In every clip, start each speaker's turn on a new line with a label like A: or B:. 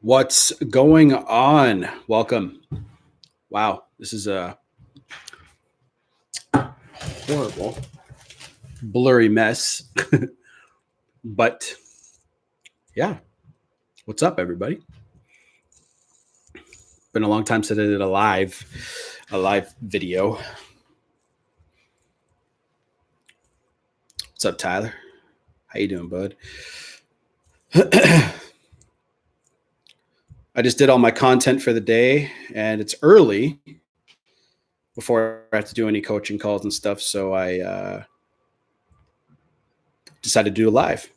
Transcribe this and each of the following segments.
A: What's going on? Welcome. Wow, this is a horrible, blurry mess. But yeah, what's up, everybody? Been a long time since I did a live video. What's up, Tyler? How you doing, bud? I just did all my content for the day, and it's early before I have to do any coaching calls and stuff. So I decided to do a live.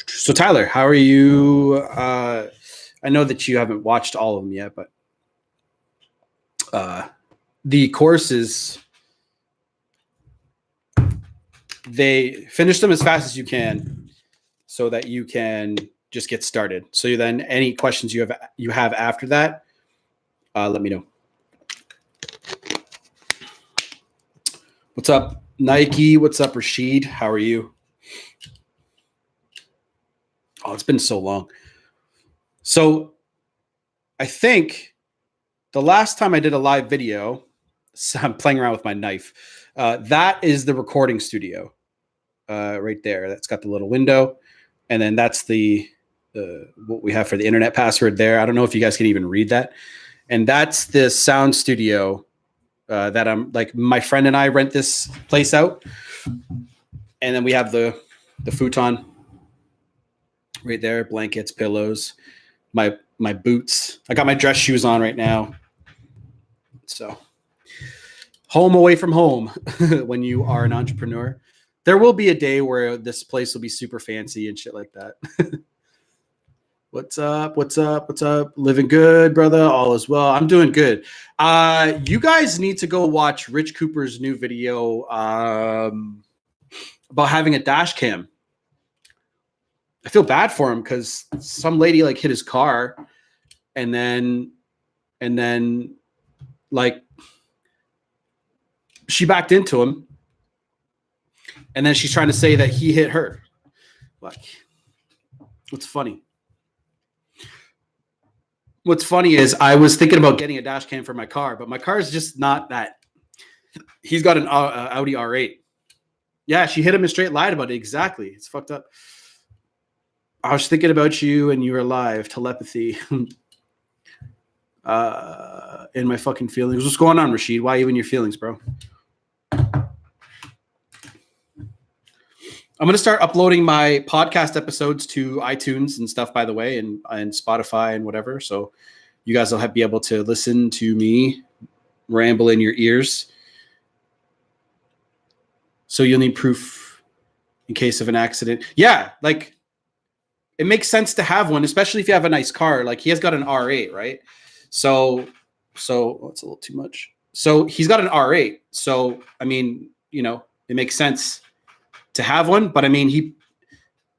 A: So Tyler, how are you? I know that you haven't watched all of them yet, but the courses, they finish them as fast as you can so that you can just get started. So then any questions you have after that, let me know. What's up, Nike? What's up, Rashid? How are you? Oh, it's been so long. So I think the last time I did a live video, so I'm playing around with my knife. That is the recording studio right there. That's got the little window. And then that's the what we have for the internet password there. I don't know if you guys can even read that. And that's the sound studio that I'm like, my friend and I rent this place out. And then we have the futon right there, blankets, pillows, my boots. I got my dress shoes on right now. So home away from home when you are an entrepreneur. There will be a day where this place will be super fancy and shit like that. What's up? What's up? What's up? Living good, brother. All is well. I'm doing good. You guys need to go watch Rich Cooper's new video about having a dash cam. I feel bad for him because some lady like hit his car and then like she backed into him. And then she's trying to say that he hit her. Like, what's funny? What's funny is I was thinking about getting a dash cam for my car, but my car is just not that. He's got an Audi R8. Yeah, she hit him and straight lied about it. Exactly. It's fucked up. I was thinking about you and you were alive. Telepathy. In my fucking feelings. What's going on, Rashid? Why are you in your feelings, bro? I'm going to start uploading my podcast episodes to iTunes and stuff, by the way, and Spotify and whatever. So you guys will be able to listen to me ramble in your ears. So you'll need proof in case of an accident. Yeah, like it makes sense to have one, especially if you have a nice car. Like he has got an R8, right? So it's a little too much. So he's got an R8. So, I mean, you know, it makes sense to have one, but I mean,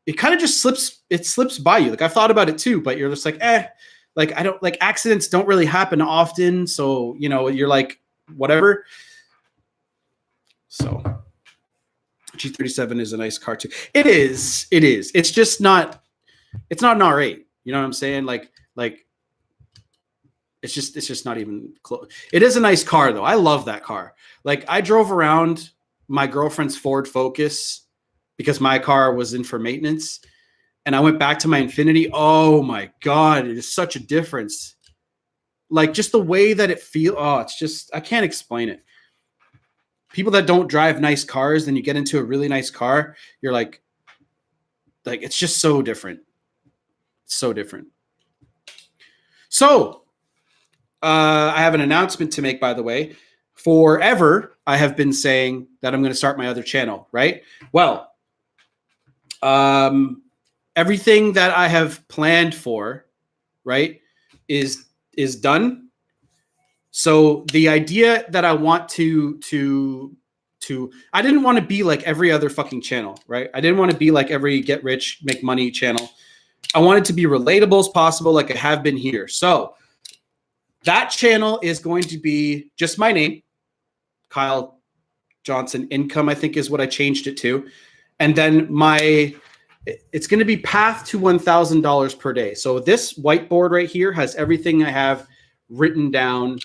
A: it kind of just slips by you. Like I've thought about it too, but you're just like, like I don't like accidents don't really happen often. So, you know, you're like, whatever. So G37 is a nice car too. It is. It's just not, it's not an R8. You know what I'm saying? Like it's just not even close. It is a nice car though. I love that car. Like I drove around my girlfriend's Ford Focus because my car was in for maintenance. And I went back to my Infinity. Oh my God, it is such a difference. Like just the way that it feels. Oh, it's just, I can't explain it. People that don't drive nice cars, then you get into a really nice car, you're like it's just so different. It's so different. So I have an announcement to make, by the way. Forever, I have been saying that I'm going to start my other channel, right? Well, everything that I have planned for, right, is done. So the idea that I want to I didn't want to be like every other fucking channel, right? I didn't want to be like every get rich, make money channel. I wanted to be relatable as possible, like I have been here. So that channel is going to be just my name, Kyle Johnson income, I think is what I changed it to. And then it's going to be path to $1,000 per day. So this whiteboard right here has everything I have written down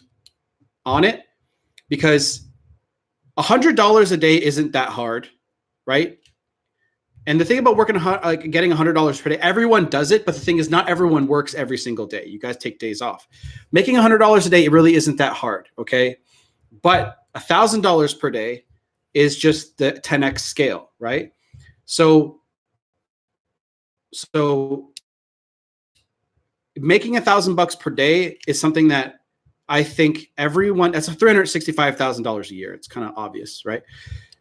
A: on it, because $100 a day isn't that hard, right? And the thing about working like getting $100 per day, everyone does it, but the thing is, not everyone works every single day. You guys take days off. Making $100 a day, it really isn't that hard, okay? But $1,000 per day is just the 10x scale, right? So making $1,000 per day is something that I think everyone, that's $365,000 a year. It's kind of obvious, right?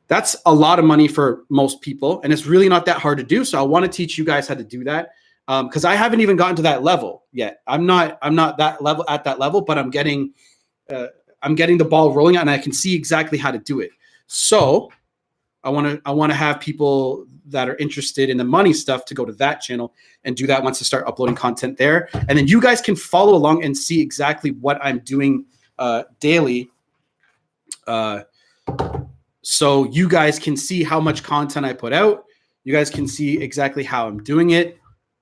A: That's a lot of money for most people, and it's really not that hard to do. So I want to teach you guys how to do that, because I haven't even gotten to that level yet. I'm not that level at that level, but I'm getting the ball rolling, and I can see exactly how to do it. So I want to have people that are interested in the money stuff to go to that channel and do that once I start uploading content there, and then you guys can follow along and see exactly what I'm doing daily. So you guys can see how much content I put out. You guys can see exactly how I'm doing it,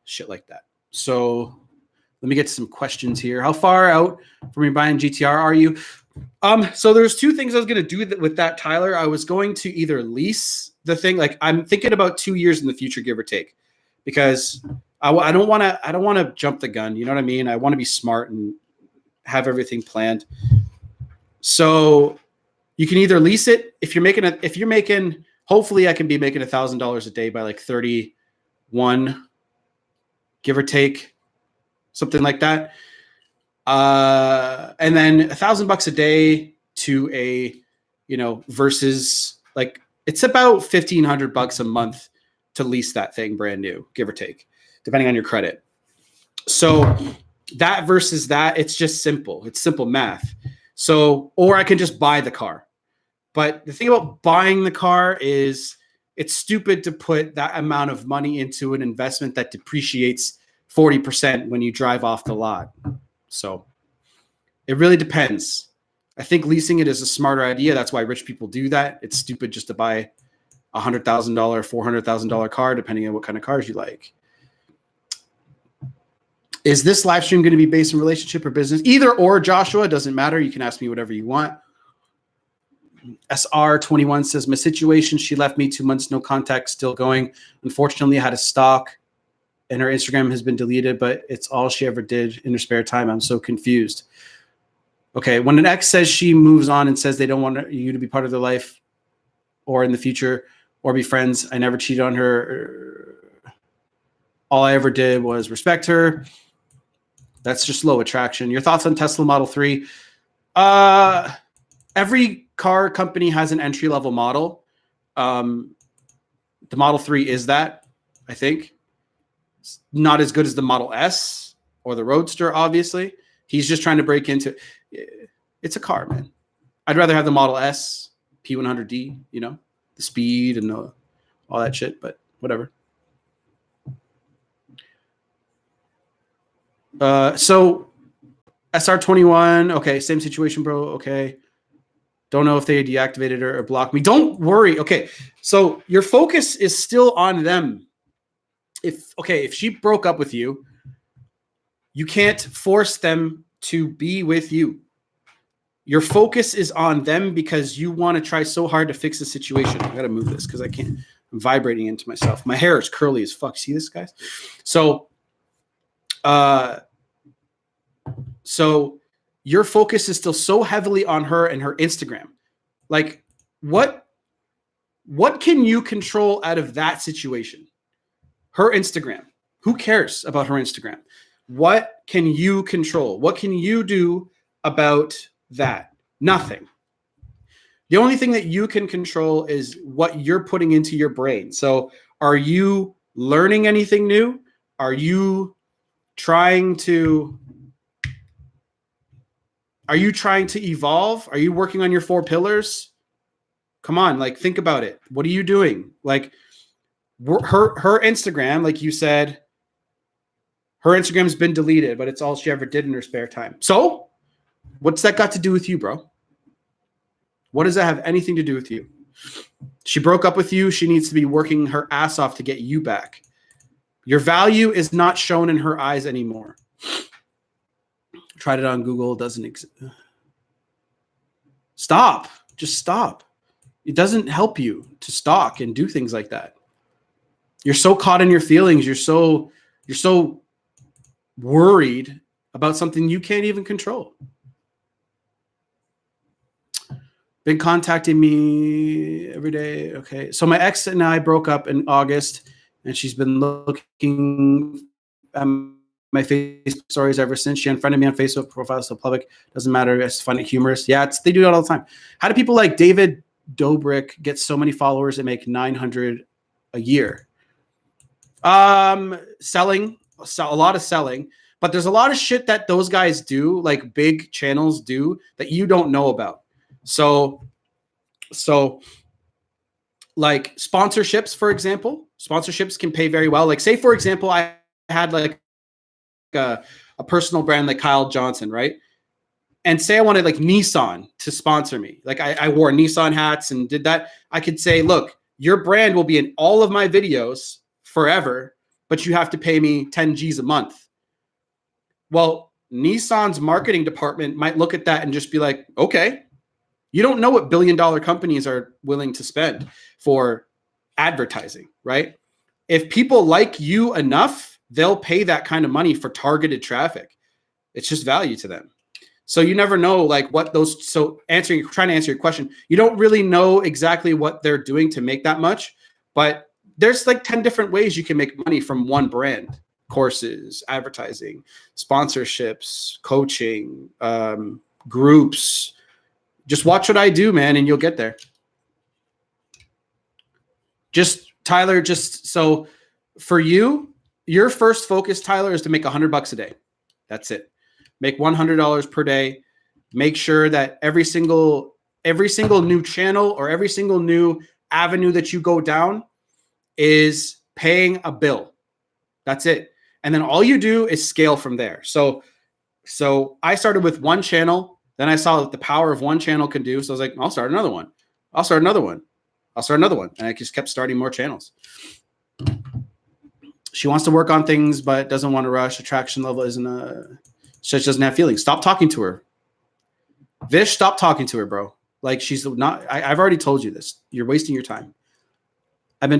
A: shit like that. So let me get to some questions here. How far out from me buying GTR are you? So there's two things I was going to do with that, Tyler. I was going to either lease the thing. Like, I'm thinking about 2 years in the future, give or take, because I don't want to jump the gun. You know what I mean? I want to be smart and have everything planned. So you can either lease it if you're making, hopefully I can be making $1,000 a day by like 31, give or take, something like that. And then $1,000 a day to a, versus like, it's about $1,500 a month to lease that thing brand new, give or take, depending on your credit. So that versus that, it's just simple. It's simple math. So, or I can just buy the car. But the thing about buying the car is it's stupid to put that amount of money into an investment that depreciates 40% when you drive off the lot. So it really depends. I think leasing it is a smarter idea. That's why rich people do that. It's stupid just to buy a $100,000, $400,000 car, depending on what kind of cars you like. Is this live stream going to be based in relationship or business? Either or, Joshua, doesn't matter. You can ask me whatever you want. SR21 says, my situation, she left me 2 months, no contact, still going. Unfortunately, I had a stalk and her Instagram has been deleted, but it's all she ever did in her spare time. I'm so confused. Okay, when an ex says she moves on and says they don't want you to be part of their life or in the future or be friends, I never cheated on her. All I ever did was respect her. That's just low attraction. Your thoughts on Tesla Model 3? Every car company has an entry-level model. The Model 3 is that, I think. It's not as good as the Model S or the Roadster, obviously. He's just trying to break into it. It's a car, man. I'd rather have the Model S, P100D, the speed and all that shit, but whatever. So SR21, okay, same situation, bro. Okay. Don't know if they deactivated or blocked me. Don't worry. Okay. So your focus is still on them. If she broke up with you, you can't force them to be with you. Your focus is on them because you want to try so hard to fix the situation. I got to move this because I can't. I'm vibrating into myself. My hair is curly as fuck. See this, guys? So your focus is still so heavily on her and her Instagram. Like, what can you control out of that situation? Her Instagram. Who cares about her Instagram? What can you control? What can you do about that? Nothing. The only thing that you can control is what you're putting into your brain. So are you learning anything new? Are you trying to evolve? Are you working on your 4 pillars? Come on, like, think about it. What are you doing? Like, her Instagram, like you said, her Instagram's been deleted, but it's all she ever did in her spare time. So what's that got to do with you, bro? What does that have anything to do with you? She broke up with you. She needs to be working her ass off to get you back. Your value is not shown in her eyes anymore. Tried it on Google. Doesn't exist. Stop. Just stop. It doesn't help you to stalk and do things like that. You're so caught in your feelings. You're so worried about something you can't even control. Been contacting me every day. Okay. So my ex and I broke up in August, and she's been looking at my Facebook stories ever since. She unfriended me on Facebook. Profile so public. Doesn't matter. It's funny, humorous. Yeah, they do it all the time. How do people like David Dobrik get so many followers and make 900 a year? Selling, a lot of selling. But there's a lot of shit that those guys do, like big channels do, that you don't know about. So like sponsorships, for example, sponsorships can pay very well. Like say, for example, I had like a personal brand like Kyle Johnson, right? And say I wanted like Nissan to sponsor me. Like I wore Nissan hats and did that. I could say, look, your brand will be in all of my videos forever, but you have to pay me 10 G's a month. Well, Nissan's marketing department might look at that and just be like, okay. You don't know what billion-dollar companies are willing to spend for advertising, right? If people like you enough, they'll pay that kind of money for targeted traffic. It's just value to them. So you never know like what those, so trying to answer your question, you don't really know exactly what they're doing to make that much, but there's like 10 different ways you can make money from one brand: courses, advertising, sponsorships, coaching, groups. Just watch what I do, man, and you'll get there. Tyler, so for you, your first focus, Tyler, is to make $100 a day. That's it. Make $100 per day. Make sure that every single new channel or every single new avenue that you go down is paying a bill. That's it. And then all you do is scale from there. So I started with one channel. Then I saw what the power of one channel can do. So I was like, I'll start another one. I'll start another one. I'll start another one. And I just kept starting more channels. She wants to work on things, but doesn't want to rush. Attraction level she doesn't have feelings. Stop talking to her. Vish, stop talking to her, bro. Like she's not, I've already told you this. You're wasting your time. I've been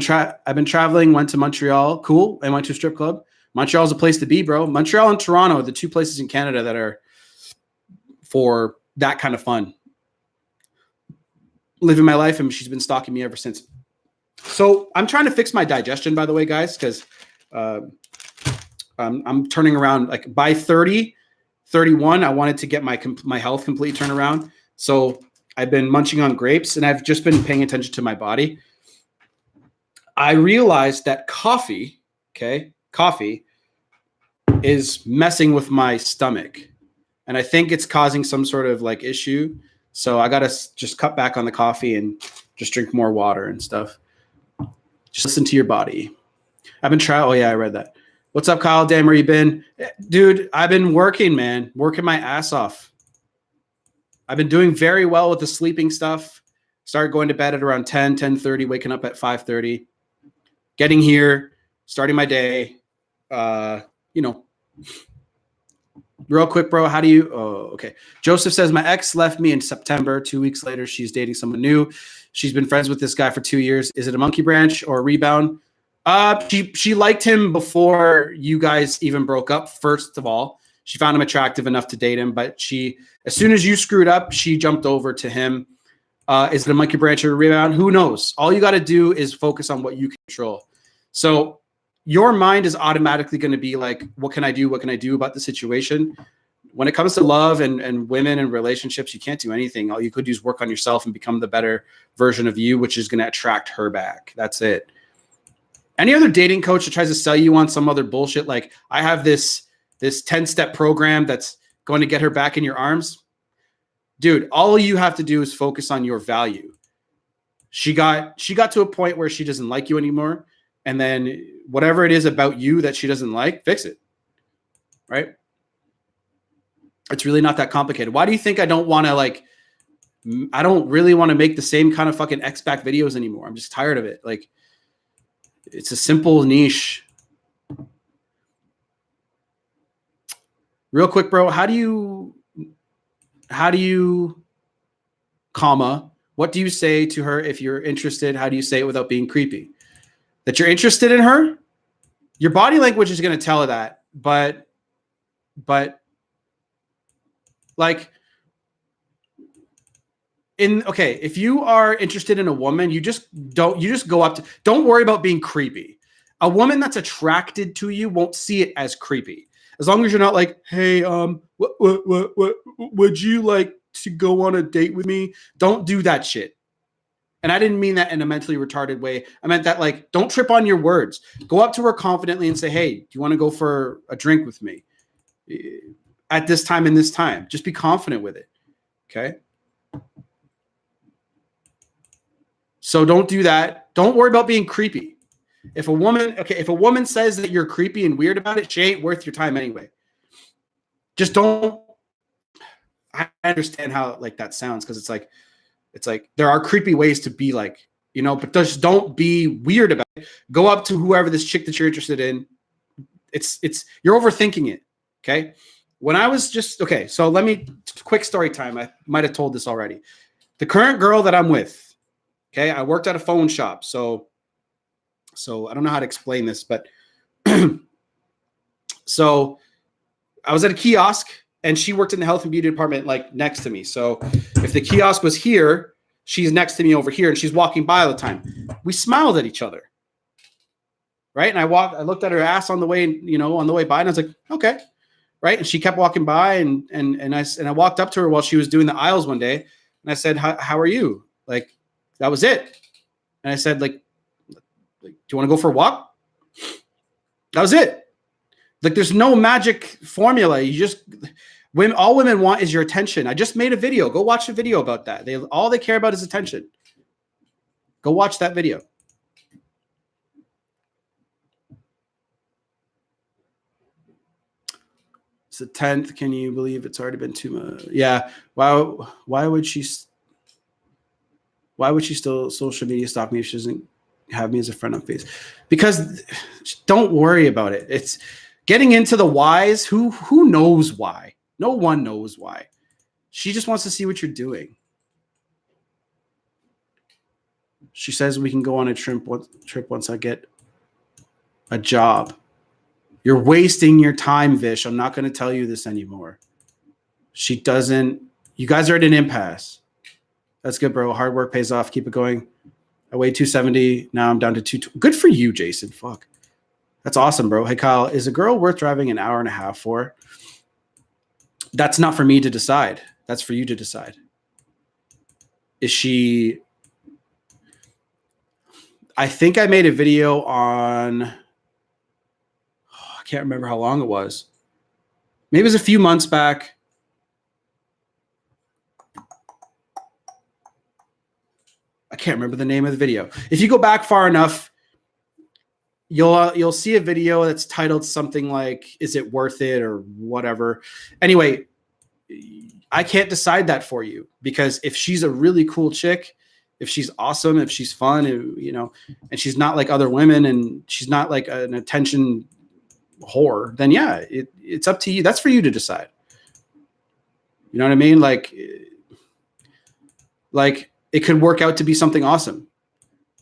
A: traveling, went to Montreal. Cool. I went to a strip club. Montreal's a place to be, bro. Montreal and Toronto are the two places in Canada that are for that kind of fun. Living my life, and she's been stalking me ever since. So I'm trying to fix my digestion, by the way, guys, because I'm turning around. Like by 30, 31, I wanted to get my health completely turned around. So I've been munching on grapes, and I've just been paying attention to my body. I realized that coffee is messing with my stomach. And I think it's causing some sort of like issue. So I got to just cut back on the coffee and just drink more water and stuff. Just listen to your body. I've been trying. Oh yeah, I read that. What's up, Kyle? Damn, where you been? Dude, I've been working, man. Working my ass off. I've been doing very well with the sleeping stuff. Started going to bed at around 10:30, waking up at 5:30. Getting here, starting my day. Real quick, bro. How do you? Oh, okay. Joseph says, my ex left me in September. 2 weeks later, she's dating someone new. She's been friends with this guy for 2 years. Is it a monkey branch or a rebound? She liked him before you guys even broke up. First of all, she found him attractive enough to date him, but as soon as you screwed up, she jumped over to him. Is it a monkey branch or a rebound? Who knows? All you got to do is focus on what you control. So your mind is automatically going to be like, what can I do? What can I do about the situation? When it comes to love and women and relationships, you can't do anything. All you could do is work on yourself and become the better version of you, which is going to attract her back. That's it. Any other dating coach that tries to sell you on some other bullshit, like I have this 10-step program that's going to get her back in your arms. Dude, all you have to do is focus on your value. She got to a point where she doesn't like you anymore. And then whatever it is about you that she doesn't like, fix it. Right? It's really not that complicated. Why do you think I don't want to like I don't really want to make the same kind of fucking X-Back videos anymore. I'm just tired of it. Like, it's a simple niche. Real quick, bro. How do you, comma, what do you say to her if you're interested? How do you say it without being creepy? That you're interested in her? Your body language is going to tell her that, but like, if you are interested in a woman, you just go up to, don't worry about being creepy. A woman that's attracted to you won't see it as creepy. As long as you're not like, hey, what would you like to go on a date with me? Don't do that shit. And I didn't mean that in a mentally retarded way. I meant that, like, don't trip on your words. Go up to her confidently and say, hey, do you want to go for a drink with me at this time and this time? Just be confident with it. Okay. So don't do that. Don't worry about being creepy. If a woman says that you're creepy and weird about it, she ain't worth your time anyway. Just don't. I understand how like that sounds, because it's like there are creepy ways to be, like, but just don't be weird about it. Go up to whoever this chick that you're interested in. It's you're overthinking it. Okay. When I was so let me, quick story time. I might have told this already. The current girl that I'm with, okay, I worked at a phone shop. So I don't know how to explain this, but so I was at a kiosk and she worked in the health and beauty department, like, next to me. So if the kiosk was here, she's next to me over here, and she's walking by all the time. We smiled at each other. Right. And I looked at her ass on the way, on the way by, and I was like, okay. Right. And she kept walking by, and I walked up to her while she was doing the aisles one day. And I said, how are you? Like, that was it. And I said, like, do you want to go for a walk? That was it. Like, there's no magic formula. All women want is your attention. I just made a video. Go watch a video about that. All they care about is attention. Go watch that video. It's the 10th. Can you believe it's already been 2 months? Yeah. Why would she still social media stalk me if she doesn't have me as a friend on Facebook? Because don't worry about it. It's getting into the whys. Who knows why? No one knows why. She just wants to see what you're doing. She says we can go on a trip once I get a job. You're wasting your time, Vish. I'm not going to tell you this anymore. She doesn't. You guys are at an impasse. That's good, bro. Hard work pays off. Keep it going. I weighed 270. Now I'm down to 220. Good for you, Jason. Fuck. That's awesome, bro. Hey, Kyle, is a girl worth driving an hour and a half for? That's not for me to decide. That's for you to decide. Is she... I think I made a video on... I can't remember how long it was. Maybe it was a few months back. I can't remember the name of the video. If you go back far enough, you'll see a video that's titled something like, is it worth it, or whatever. Anyway, I can't decide that for you, because if she's a really cool chick, if she's awesome, if she's fun, and she's not like other women, and she's not like an attention whore, then yeah, it's up to you. That's for you to decide. You know what I mean? Like it could work out to be something awesome.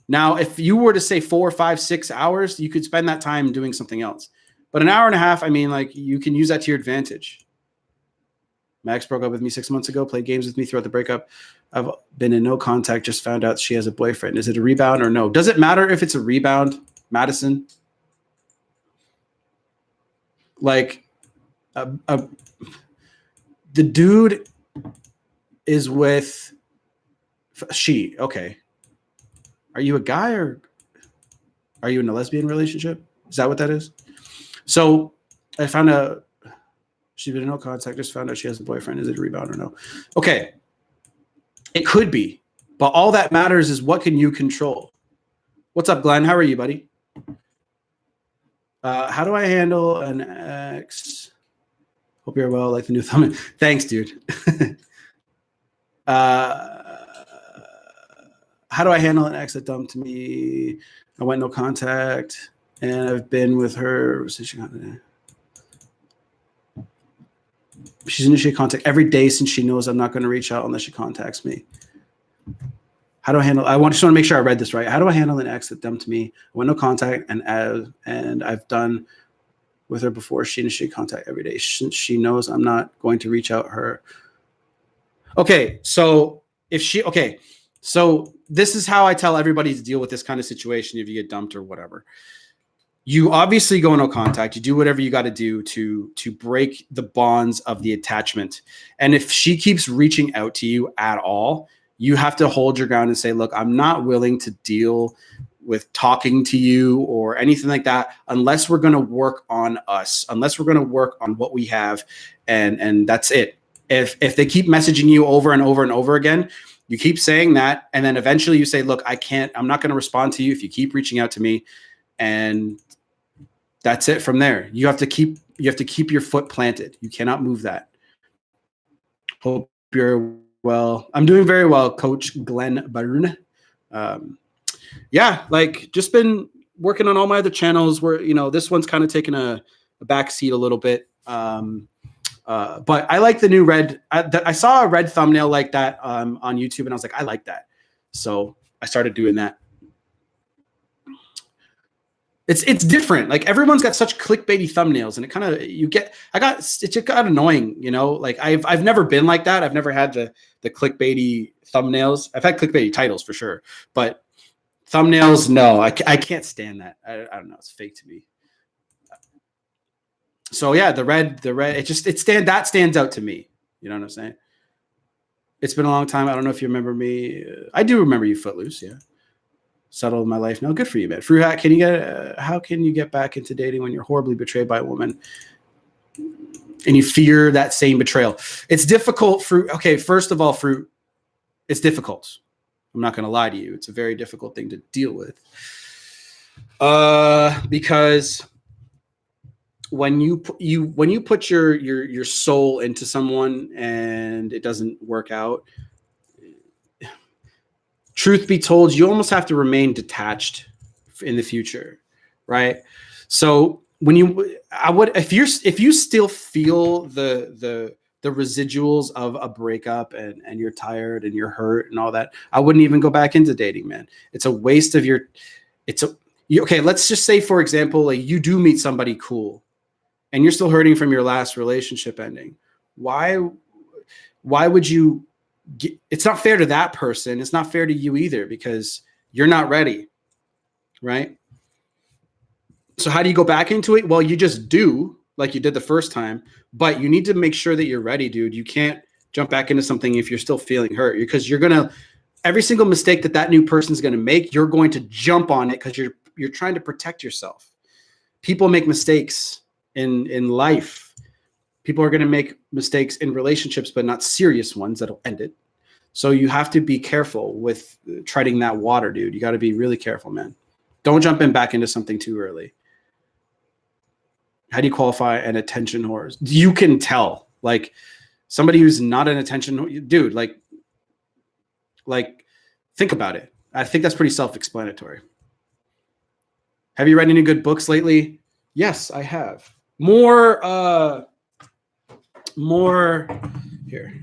A: Now, if you were to say 4, 5, 6 hours, you could spend that time doing something else. But an hour and a half, I mean, like, you can use that to your advantage. Max broke up with me 6 months ago, played games with me throughout the breakup. I've been in no contact, just found out she has a boyfriend. Is it a rebound or no? Does it matter if it's a rebound, Madison? Like, the dude is with she. Okay. Are you a guy, or are you in a lesbian relationship? Is that what that is? So I found out she's been in no contact, just found out she has a boyfriend. Is it a rebound or no? Okay. It could be, but all that matters is what can you control? What's up, Glenn? How are you, buddy? How do I handle an ex? Hope you're well, like the new thumbnail. Thanks, dude. Uh, how do I handle an ex that dumped me? I went no contact, and I've been with her since she got it. She's initiated contact every day since she knows I'm not going to reach out unless she contacts me. How do I handle? Just want to make sure I read this right. How do I handle an ex that dumped me? I went no contact, and I've done with her before she initiated contact every day since she knows I'm not going to reach out her. Okay, so so this is how I tell everybody to deal with this kind of situation if you get dumped or whatever. You obviously go no contact. You do whatever you got to do to break the bonds of the attachment. And if she keeps reaching out to you at all, you have to hold your ground and say, look, I'm not willing to deal with talking to you or anything like that unless we're going to work on us, unless we're going to work on what we have, and that's it. If they keep messaging you over and over and over again, you keep saying that, and then eventually you say, look, I'm not going to respond to you if you keep reaching out to me, and that's it from there. You have to keep your foot planted. You cannot move that. Hope you're well. I'm doing very well, Coach Glenn Byrne. Yeah, like just been working on all my other channels where, this one's kind of taken a back seat a little bit. But I like the new red. I saw a red thumbnail like that on YouTube, and I was like, I like that. So I started doing that. It's different. Like everyone's got such clickbaity thumbnails, and it just got annoying, like I've never been like that. I've never had the clickbaity thumbnails. I've had clickbaity titles for sure, but thumbnails, no, I can't stand that. I don't know. It's fake to me. So yeah, the red, that stands out to me. You know what I'm saying? It's been a long time. I don't know if you remember me. I do remember you, Footloose. Yeah. Settled my life now. Good for you, man. Fruit Hat, how can you get back into dating when you're horribly betrayed by a woman and you fear that same betrayal? It's difficult, Fruit. Okay, first of all, Fruit, it's difficult. I'm not going to lie to you. It's a very difficult thing to deal with. Because when you put your soul into someone and it doesn't work out, truth be told, you almost have to remain detached in the future, right? So if you still feel the residuals of a breakup and you're tired and you're hurt and all that, I wouldn't even go back into dating, man. It's a waste of okay, let's just say, for example, like you do meet somebody cool and you're still hurting from your last relationship ending. Why would you it's not fair to that person. It's not fair to you either because you're not ready, right? So how do you go back into it? Well, you just do like you did the first time, but you need to make sure that you're ready, dude. You can't jump back into something if you're still feeling hurt, because every single mistake that new person's going to make, you're going to jump on it because you're trying to protect yourself. People make mistakes in life. People are going to make mistakes in relationships, but not serious ones that'll end it. So you have to be careful with treading that water, dude. You got to be really careful, man. Don't jump back into something too early. How do you qualify an attention whore? You can tell, like somebody who's not an attention dude, like think about it. I think that's pretty self-explanatory. Have you read any good books lately? Yes, I have. More here.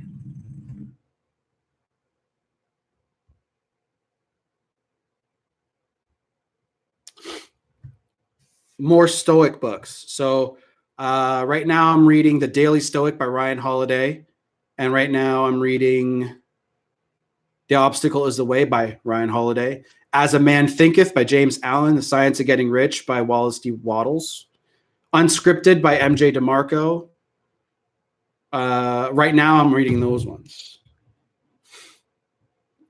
A: More Stoic books. So right now I'm reading The Daily Stoic by Ryan Holiday. And right now I'm reading The Obstacle is the Way by Ryan Holiday. As a Man Thinketh by James Allen. The Science of Getting Rich by Wallace D. Wattles. Unscripted by MJ DeMarco. Right now I'm reading those ones.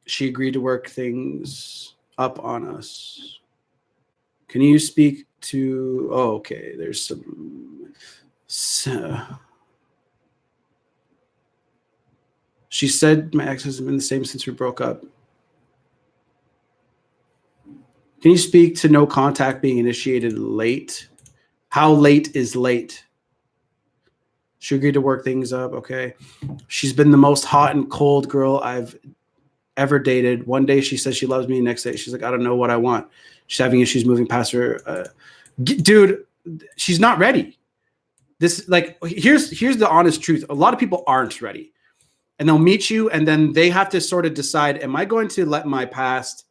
A: She agreed to work things up on us. Can you speak to... Oh, okay. There's some... She said my ex hasn't been the same since we broke up. Can you speak to no contact being initiated late? How late is late? She agreed to work things up. Okay. She's been the most hot and cold girl I've ever dated. One day she says she loves me. Next day she's like, I don't know what I want. She's having issues moving past her. Dude, she's not ready. This, like, here's the honest truth. A lot of people aren't ready, and they'll meet you, and then they have to sort of decide, am I going to let my past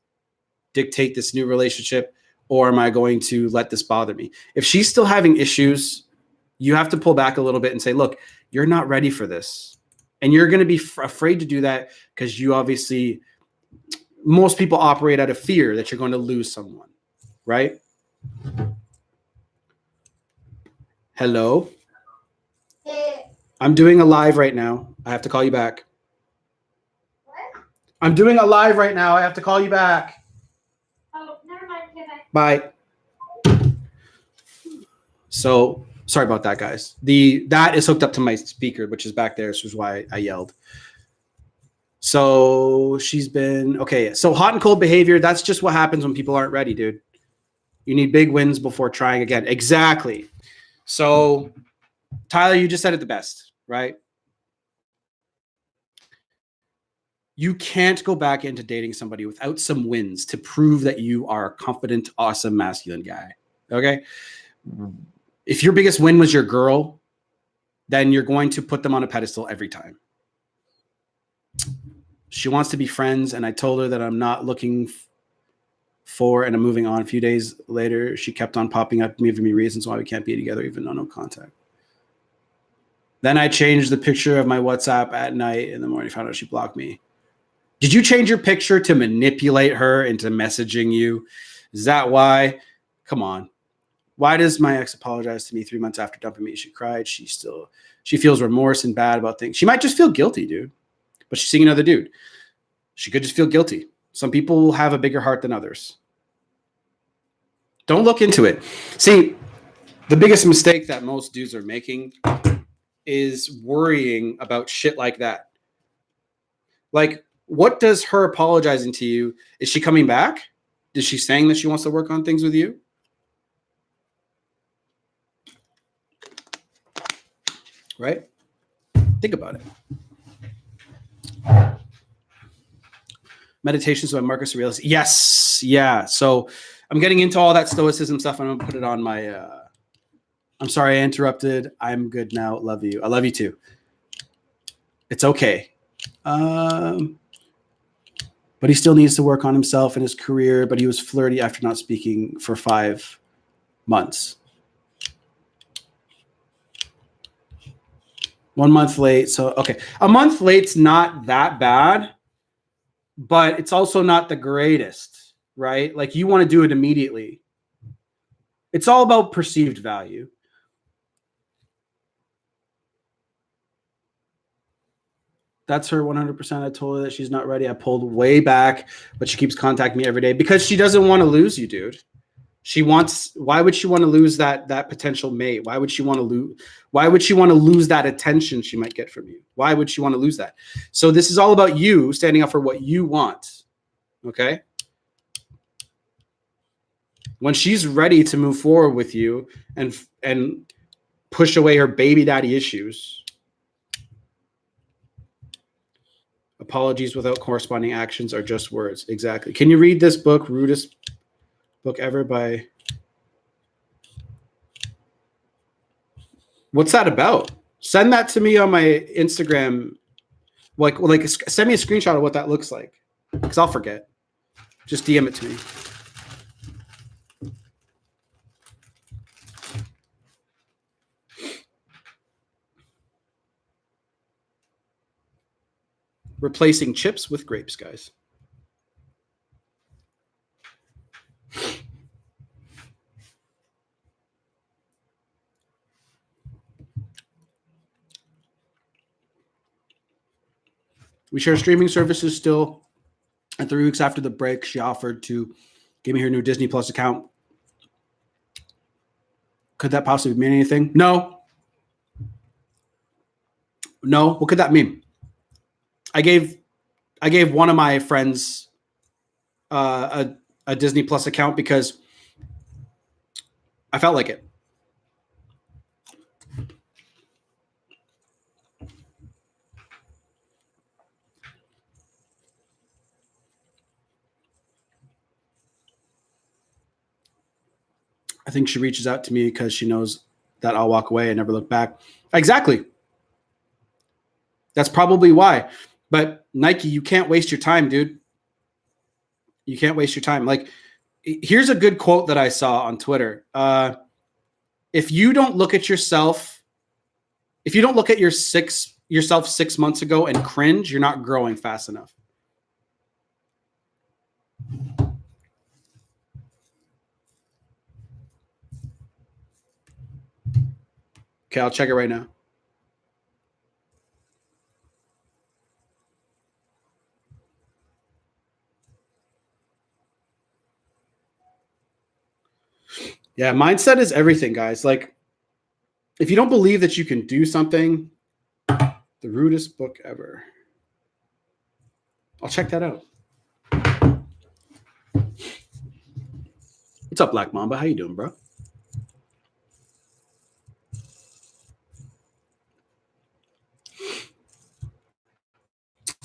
A: dictate this new relationship, or am I going to let this bother me? If she's still having issues, you have to pull back a little bit and say, look, you're not ready for this. And you're going to be afraid to do that because you obviously, most people operate out of fear that you're going to lose someone, right? Hello? I'm doing a live right now. I have to call you back. What? I'm doing a live right now. I have to call you back. Oh, never mind. Okay, bye. So, sorry about that, guys. That is hooked up to my speaker, which is back there. This is why I yelled. So she's been okay. So hot and cold behavior. That's just what happens when people aren't ready, dude. You need big wins before trying again. Exactly. So, Tyler, you just said it the best, right? You can't go back into dating somebody without some wins to prove that you are a confident, awesome, masculine guy. Okay. If your biggest win was your girl, then you're going to put them on a pedestal every time. She wants to be friends, and I told her that I'm not looking for, and I'm moving on. A few days later, she kept on popping up, giving me reasons why we can't be together, even though no contact. Then I changed the picture of my WhatsApp at night. In the morning, found out she blocked me. Did you change your picture to manipulate her into messaging you? Is that why? Come on. Why does my ex apologize to me 3 months after dumping me? She cried. She feels remorse and bad about things. She might just feel guilty, dude. But she's seeing another dude. She could just feel guilty. Some people will have a bigger heart than others. Don't look into it. See, the biggest mistake that most dudes are making is worrying about shit like that. Like, what does her apologizing to you? Is she coming back? Is she saying that she wants to work on things with you? Right? Think about it. Meditations by Marcus Aurelius. Yes. Yeah. So I'm getting into all that stoicism stuff. I'm going to put it on my, I'm sorry I interrupted. I'm good now. Love you. I love you too. It's okay. But he still needs to work on himself and his career, but he was flirty after not speaking for 5 months. 1 month late. So, okay. A month late's not that bad, but it's also not the greatest, right? Like, you want to do it immediately. It's all about perceived value. That's her 100%. I told her that she's not ready. I pulled way back, but she keeps contacting me every day because she doesn't want to lose you, dude. Why would she want to lose that potential mate? Why would she want to lose that attention she might get from you? Why would she want to lose that? So this is all about you standing up for what you want. Okay? When she's ready to move forward with you and push away her baby daddy issues, apologies without corresponding actions are just words. Exactly. Can you read this book, Rudest Book Ever by... What's that about? Send that to me on my Instagram. Like send me a screenshot of what that looks like, because I'll forget. Just DM it to me. Replacing chips with grapes, guys. We share streaming services still. And 3 weeks after the break, she offered to give me her new Disney Plus account. Could that possibly mean anything? No. What could that mean? I gave one of my friends a Disney Plus account because I felt like it. I think she reaches out to me because she knows that I'll walk away and never look back. Exactly. That's probably why. But Nike, you can't waste your time, dude. You can't waste your time. Like, here's a good quote that I saw on Twitter. If you don't look at yourself, if you don't look at yourself 6 months ago and cringe, you're not growing fast enough. Okay, I'll check it right now. Yeah, mindset is everything, guys. Like, if you don't believe that you can do something, the rudest book ever. I'll check that out. What's up, Black Mamba? How you doing, bro?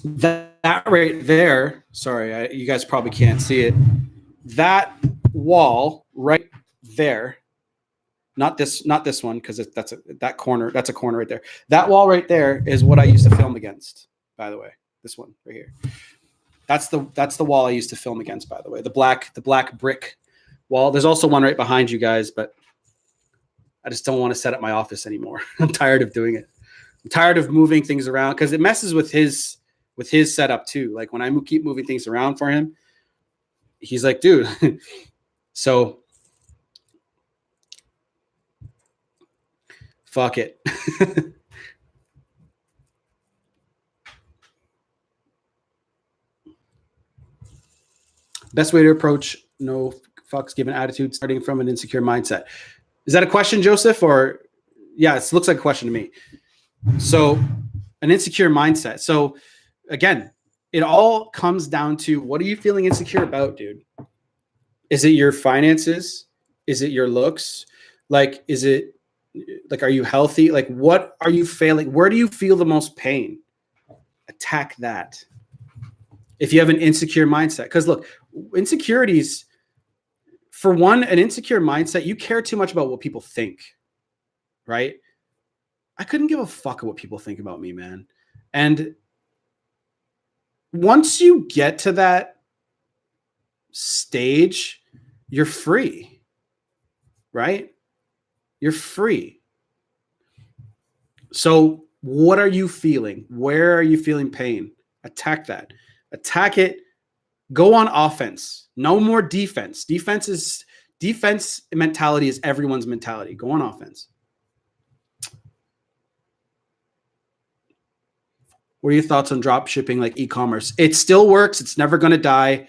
A: That right there, sorry, you guys probably can't see it. That wall right there, not this one, because that's a corner right there. That wall right there is what I used to film against, by the way. This one right here. That's the wall I used to film against, by the way. The black brick wall. There's also one right behind you guys, but I just don't want to set up my office anymore. I'm tired of doing it. I'm tired of moving things around because it messes with his setup too. Like when I keep moving things around for him, he's like, dude. So fuck it. Best way to approach no fucks given attitude starting from an insecure mindset. Is that a question, Joseph? Or yeah, it looks like a question to me. So an insecure mindset. So again, it all comes down to what are you feeling insecure about, dude? Is it your finances? Is it your looks? Like, is it like, are you healthy? Like, what are you failing? Where do you feel the most pain? Attack that. If you have an insecure mindset, because look, insecurities, for one, an insecure mindset, you care too much about what people think, right? I couldn't give a fuck what people think about me, man. And once you get to that stage, you're free, right? You're free. So what are you feeling? Where are you feeling pain? Attack that. Attack it. Go on offense. No more defense. Defense mentality is everyone's mentality. Go on offense. What are your thoughts on drop shipping like e-commerce? It still works. It's never going to die.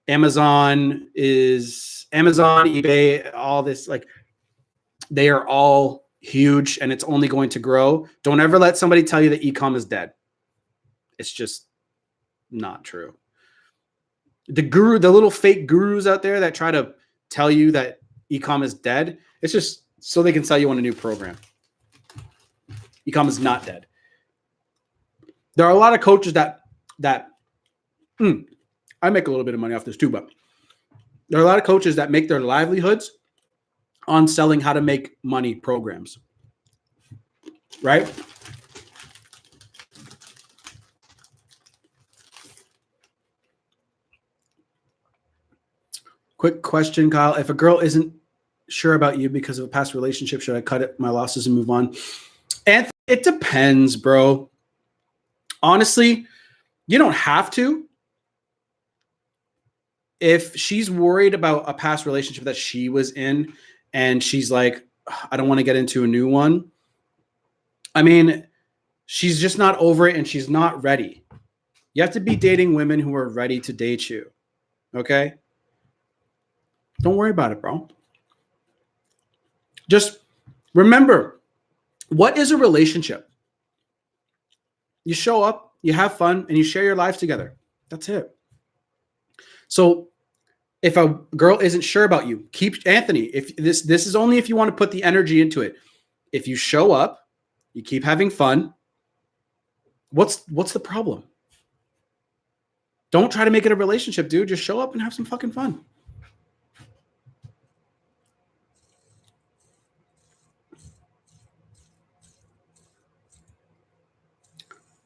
A: Amazon, eBay, all this, like, they are all huge and it's only going to grow. Don't ever let somebody tell you that e-com is dead. It's just not true. The little fake gurus out there that try to tell you that e-com is dead, it's just so they can sell you on a new program. E-com is not dead. There are a lot of coaches that I make a little bit of money off this too, but there are a lot of coaches that make their livelihoods on selling how to make money programs, right? Quick question, Kyle. If a girl isn't sure about you because of a past relationship, should I cut my losses and move on? And it depends, bro. Honestly, you don't have to. If she's worried about a past relationship that she was in and she's like, I don't want to get into a new one. I mean, she's just not over it and she's not ready. You have to be dating women who are ready to date you. Okay? Don't worry about it, bro. Just remember, what is a relationship? You show up, you have fun, and you share your lives together. That's it. So if a girl isn't sure about you, Anthony, if this is only if you want to put the energy into it. If you show up, you keep having fun, what's the problem? Don't try to make it a relationship, dude. Just show up and have some fucking fun.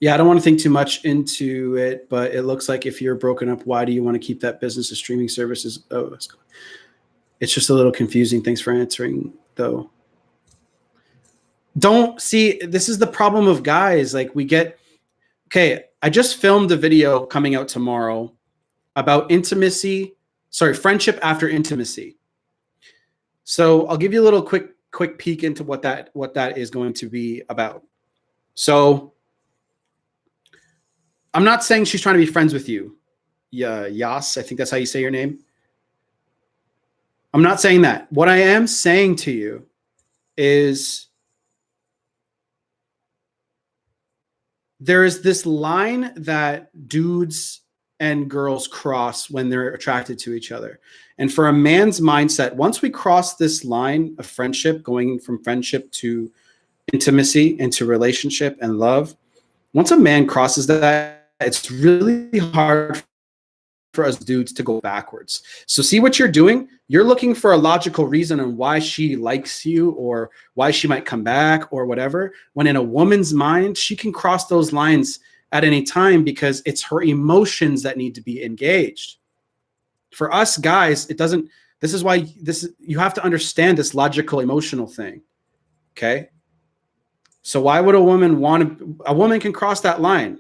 A: Yeah, I don't want to think too much into it, but it looks like if you're broken up, why do you want to keep that business of streaming services? Oh, it's just a little confusing. Thanks for answering, though. Don't see, this is the problem of guys. Like, we get, okay, I just filmed a video coming out tomorrow about friendship after intimacy. So I'll give you a little quick peek into what that is going to be about. So I'm not saying she's trying to be friends with you. Yeah, Yas, I think that's how you say your name. I'm not saying that. What I am saying to you is there is this line that dudes and girls cross when they're attracted to each other. And for a man's mindset, once we cross this line of friendship, going from friendship to intimacy into relationship and love, once a man crosses that, it's really hard for us dudes to go backwards. So see what you're doing? You're looking for a logical reason on why she likes you or why she might come back or whatever. When in a woman's mind, she can cross those lines at any time because it's her emotions that need to be engaged. For us guys, it doesn't, this is why you have to understand this logical emotional thing. Okay. So why would a woman can cross that line?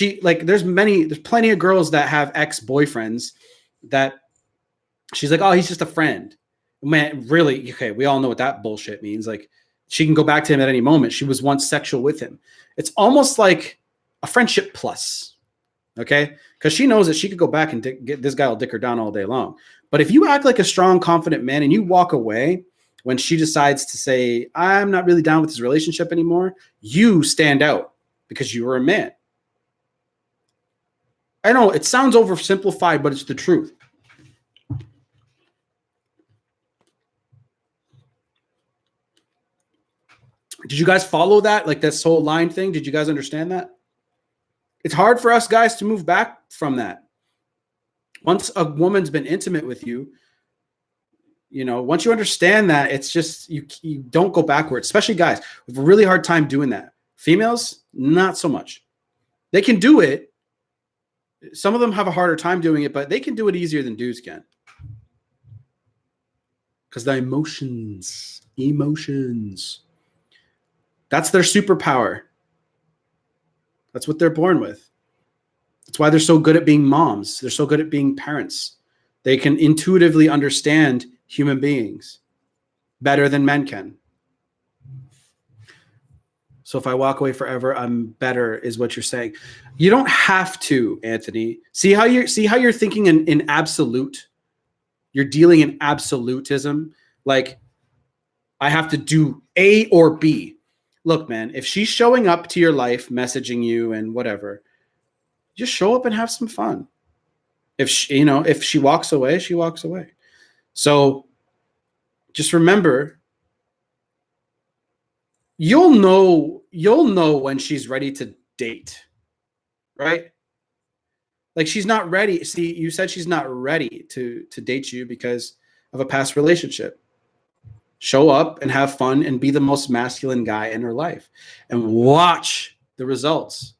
A: There's plenty of girls that have ex-boyfriends that she's like, oh, he's just a friend. Man, really? Okay, we all know what that bullshit means. Like, she can go back to him at any moment. She was once sexual with him. It's almost like a friendship plus, okay? Because she knows that she could go back and get this guy will dick her down all day long. But if you act like a strong, confident man and you walk away when she decides to say, I'm not really down with this relationship anymore, you stand out because you were a man. I know it sounds oversimplified, but it's the truth. Did you guys follow that? Like this whole line thing? Did you guys understand that? It's hard for us guys to move back from that. Once a woman's been intimate with you, once you understand that, it's just, you don't go backwards, especially guys. We have a really hard time doing that. Females, not so much. They can do it. Some of them have a harder time doing it, but they can do it easier than dudes can. Because the emotions, that's their superpower. That's what they're born with. That's why they're so good at being moms. They're so good at being parents. They can intuitively understand human beings better than men can. So if I walk away forever, I'm better, is what you're saying. You don't have to, Anthony. See how you're thinking in absolute. You're dealing in absolutism. Like, I have to do A or B. Look, man, if she's showing up to your life, messaging you and whatever, just show up and have some fun. If she walks away, she walks away. So just remember, you'll know when she's ready to date, right? Like, she's not ready. See, you said she's not ready to date you because of a past relationship. Show up and have fun and be the most masculine guy in her life and watch the results.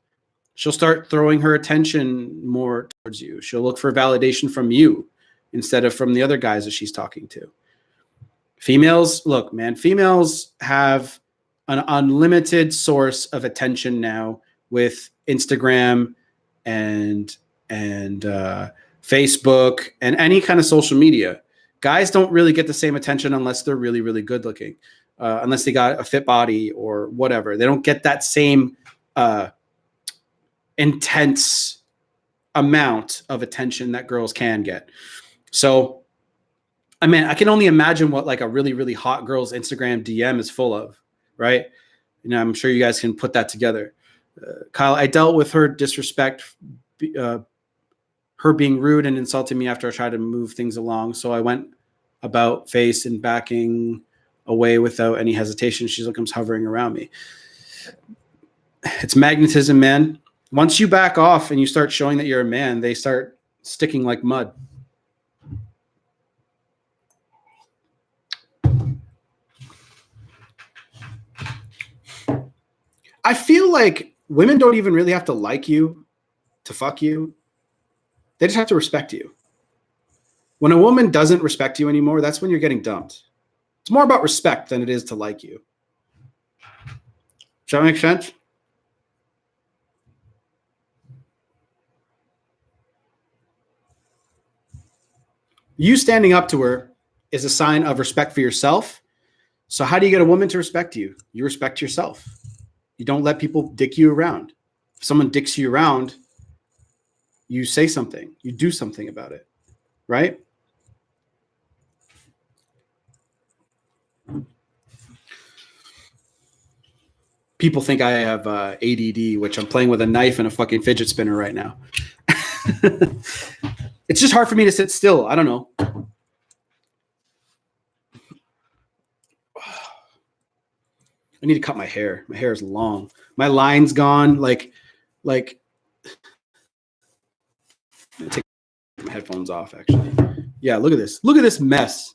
A: She'll start throwing her attention more towards you. She'll look for validation from you instead of from the other guys that she's talking to. Females, look, man, females have an unlimited source of attention now with Instagram and Facebook and any kind of social media. Guys don't really get the same attention unless they're really, really good looking, unless they got a fit body or whatever. They don't get that same intense amount of attention that girls can get. So, I mean, I can only imagine what like a really, really hot girl's Instagram DM is full of, right? I'm sure you guys can put that together. Kyle, I dealt with her disrespect, her being rude and insulting me after I tried to move things along. So I went about face and backing away without any hesitation. She comes hovering around me. It's magnetism, man. Once you back off and you start showing that you're a man, they start sticking like mud. I feel like women don't even really have to like you to fuck you. They just have to respect you. When a woman doesn't respect you anymore, that's when you're getting dumped. It's more about respect than it is to like you. Does that make sense? You standing up to her is a sign of respect for yourself. So how do you get a woman to respect you? You respect yourself. You don't let people dick you around. If someone dicks you around, you say something. You do something about it, right? People think I have ADD, which I'm playing with a knife and a fucking fidget spinner right now. It's just hard for me to sit still. I don't know. I need to cut my hair. My hair is long. My line's gone. Like take my headphones off, actually. Yeah, look at this. Look at this mess.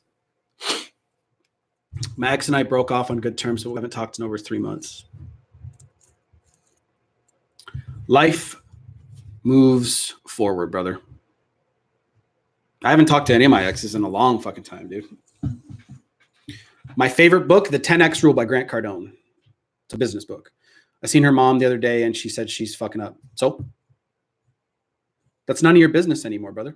A: My ex and I broke off on good terms, but we haven't talked in over 3 months. Life moves forward, brother. I haven't talked to any of my exes in a long fucking time, dude. My favorite book, The 10X Rule by Grant Cardone. It's a business book. I seen her mom the other day and she said she's fucking up. So that's none of your business anymore, brother.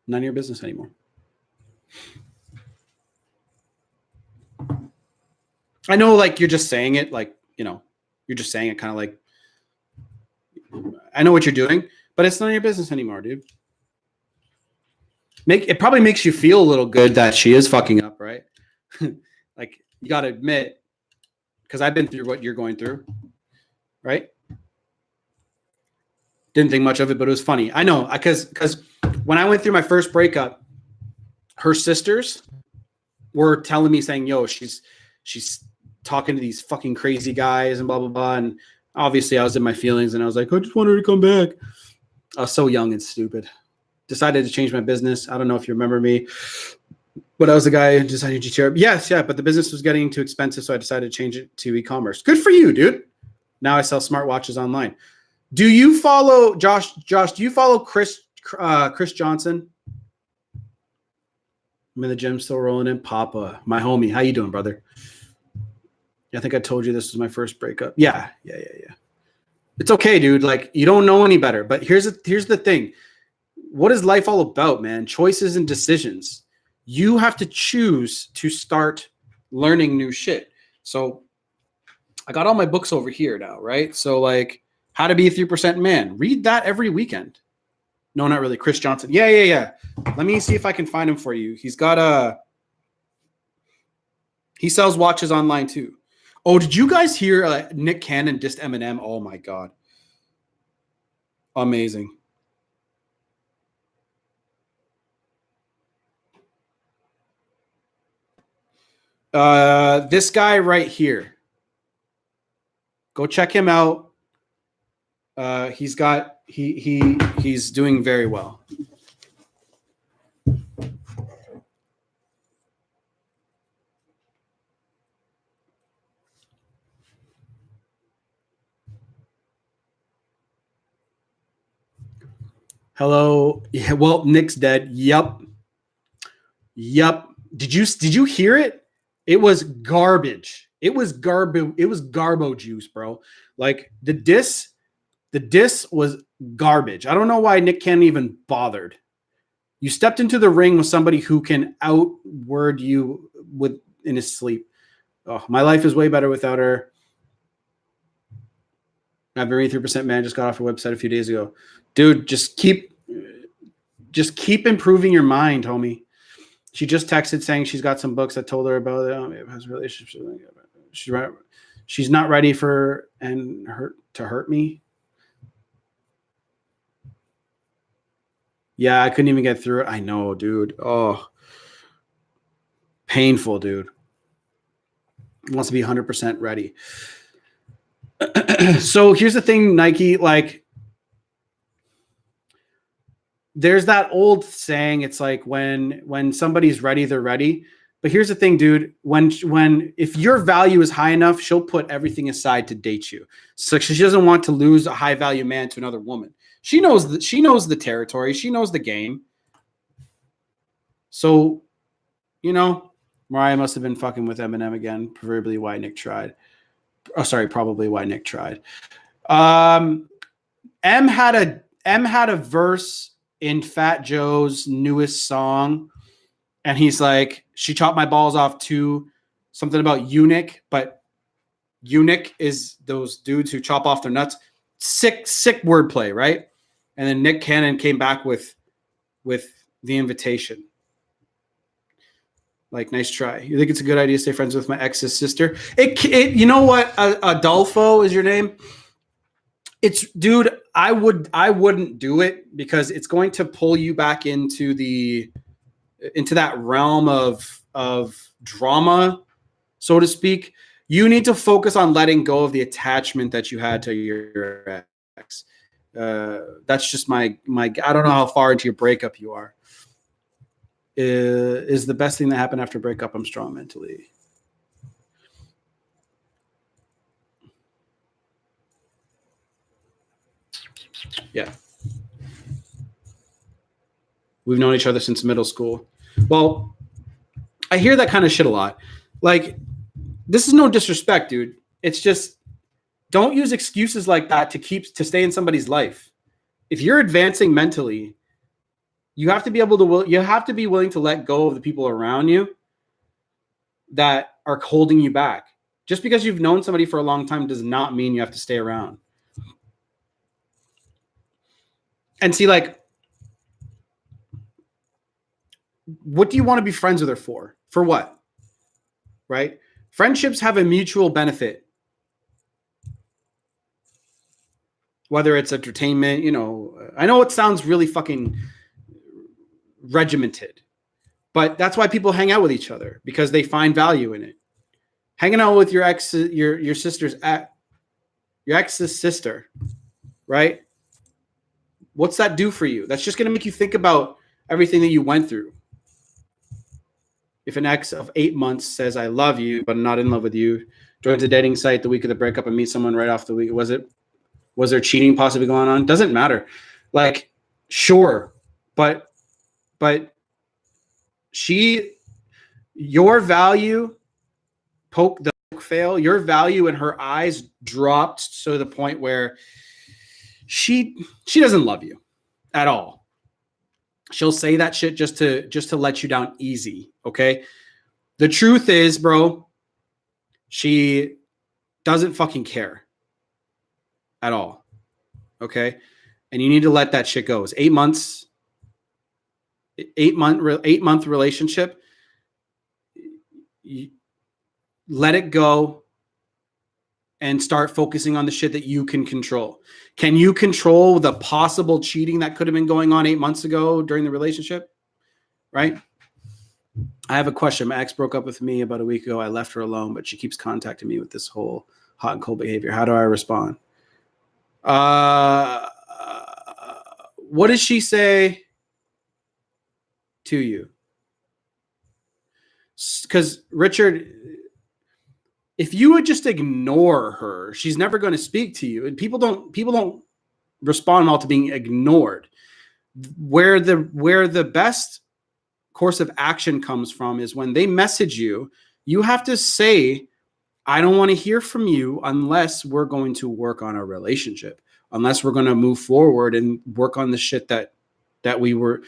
A: None of your business anymore. I know, like, you're just saying it, like, you know, you're just saying it kind of like, I know what you're doing, but it's none of your business anymore, dude. It probably makes you feel a little good that she is fucking up, right? Like, you got to admit, because I've been through what you're going through, right? Didn't think much of it, but it was funny. I know, because when I went through my first breakup, her sisters were telling me, saying, yo, she's talking to these fucking crazy guys and blah, blah, blah. And obviously I was in my feelings and I was like, I just want her to come back. I was so young and stupid. Decided to change my business. I don't know if you remember me, but I was the guy who decided to chair. Yes, yeah, but the business was getting too expensive, so I decided to change it to e-commerce. Good for you, dude. Now I sell smartwatches online. Do you follow Josh? Josh, do you follow Chris Johnson? I'm in the gym, still rolling in. Papa, my homie, how you doing, brother? I think I told you this was my first breakup. Yeah. It's okay, dude. Like, you don't know any better. But here's the thing. What is life all about, man? Choices and decisions. You have to choose to start learning new shit. So I got all my books over here now, right? So, like, How to Be a 3% Man. Read that every weekend. No, not really. Chris Johnson. Yeah. Let me see if I can find him for you. He's got he sells watches online too. Oh, did you guys hear Nick Cannon dissed Eminem? Oh my God. Amazing. This guy right here. Go check him out. He's doing very well. Hello. Yeah, well, Nick's dead. Yep. Did you hear it? It was garbage. It was garbo juice, bro. Like, the diss was garbage. I don't know why Nick Cannon even bothered. You stepped into the ring with somebody who can outword you in his sleep. Oh, my life is way better without her. I've been 3% Man, just got off her website a few days ago. Dude, just keep improving your mind, homie. She just texted saying she's got some books. I told her about it. Has relationships. She's not ready to hurt me. Yeah, I couldn't even get through it. I know, dude. Oh, painful, dude. Wants to be 100% ready. So here's the thing, Nike. Like, there's that old saying. It's like when somebody's ready, they're ready. But here's the thing, dude. If your value is high enough, she'll put everything aside to date you. So she doesn't want to lose a high value man to another woman. She knows the territory. She knows the game. So, Mariah must have been fucking with Eminem again. Proverbially why Nick tried. Oh, sorry, probably why Nick tried. M had a verse in Fat Joe's newest song, and he's like, she chopped my balls off too. Something about eunuch, but eunuch is those dudes who chop off their nuts. Sick wordplay, right? And then Nick Cannon came back with the invitation. Like, nice try. You think it's a good idea to stay friends with my ex's sister? You know what? Adolfo is your name. It's, dude, I wouldn't do it because it's going to pull you back into that realm of drama, so to speak. You need to focus on letting go of the attachment that you had to your ex. That's just my. I don't know how far into your breakup you are. Is the best thing that happened after breakup. I'm strong mentally. Yeah. We've known each other since middle school. Well, I hear that kind of shit a lot. Like, this is no disrespect, dude. It's just, don't use excuses like that to stay in somebody's life. If you're advancing mentally, you have to be willing to let go of the people around you that are holding you back. Just because you've known somebody for a long time does not mean you have to stay around. And see, like, what do you want to be friends with her for? For what? Right? Friendships have a mutual benefit. Whether it's entertainment, I know it sounds really fucking regimented, but that's why people hang out with each other, because they find value in it. Hanging out with your ex's sister, right? What's that do for you? That's just going to make you think about everything that you went through. If an ex of 8 months says, I love you, but I'm not in love with you, joins a dating site the week of the breakup and meets someone right off the week, was there cheating possibly going on? Doesn't matter. Like, sure, but your value, your value in her eyes dropped to the point where she doesn't love you at all. She'll say that shit just to let you down easy, okay? The truth is, bro, she doesn't fucking care at all, okay? And you need to let that shit go. It's 8 months, 8-month relationship. Let it go and start focusing on the shit that you can control. Can you control the possible cheating that could have been going on 8 months ago during the relationship? Right? I have a question. My ex broke up with me about a week ago. I left her alone, but she keeps contacting me with this whole hot and cold behavior. How do I respond? What does she say to you? Because Richard, if you would just ignore her, she's never going to speak to you. And people don't respond well to being ignored. Where the best course of action comes from is when they message you, you have to say, I don't want to hear from you unless we're going to work on our relationship, unless we're going to move forward and work on the shit that we were,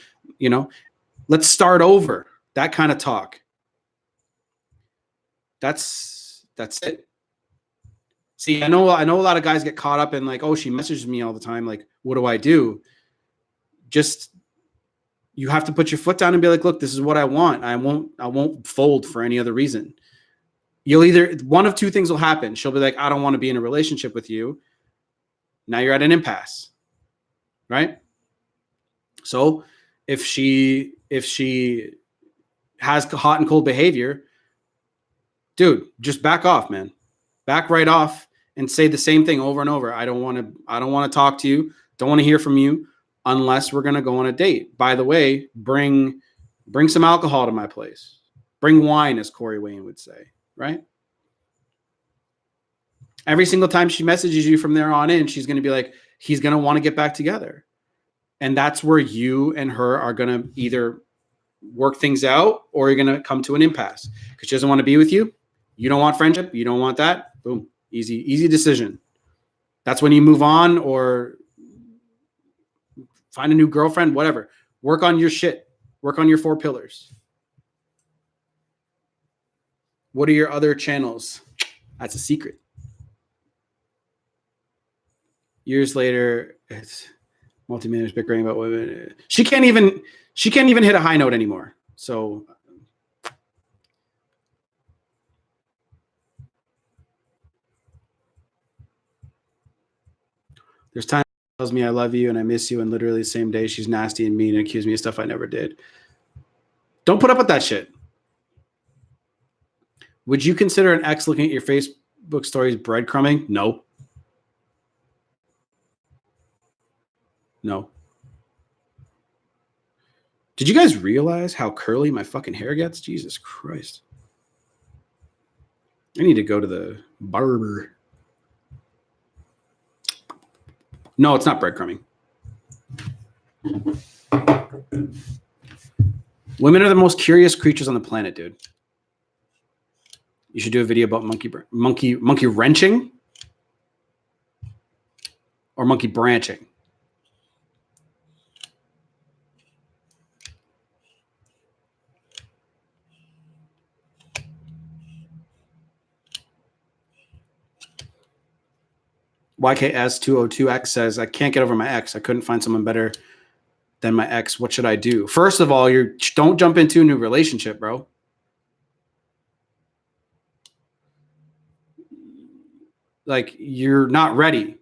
A: let's start over. That kind of talk. That's it. See, I know a lot of guys get caught up in like, oh, she messages me all the time. Like, what do I do? Just, you have to put your foot down and be like, look, this is what I want. I won't fold for any other reason. You'll either, one of two things will happen. She'll be like, I don't want to be in a relationship with you. Now you're at an impasse, right? So if she has hot and cold behavior, dude, just back off, man. Back right off and say the same thing over and over. I don't want to talk to you. Don't want to hear from you unless we're going to go on a date. By the way, bring some alcohol to my place. Bring wine, as Corey Wayne would say, right? Every single time she messages you from there on in, she's going to be like, he's going to want to get back together. And that's where you and her are going to either work things out or you're going to come to an impasse because she doesn't want to be with you. You don't want friendship. You don't want that. Boom. Easy decision. That's when you move on or find a new girlfriend, whatever. Work on your shit. Work on your 4 pillars. What are your other channels? That's a secret. Years later, it's multi-millionaires bickering about women. She can't even hit a high note anymore. So there's times she tells me I love you and I miss you, and literally the same day she's nasty and mean and accuse me of stuff I never did. Don't put up with that shit. Would you consider an ex looking at your Facebook stories breadcrumbing? No. No. Did you guys realize how curly my fucking hair gets? Jesus Christ. I need to go to the barber. No, it's not breadcrumbing. Women are the most curious creatures on the planet, dude. You should do a video about monkey wrenching or monkey branching. YKS202X says, I can't get over my ex. I couldn't find someone better than my ex. What should I do? First of all, don't jump into a new relationship, bro. Like, you're not ready.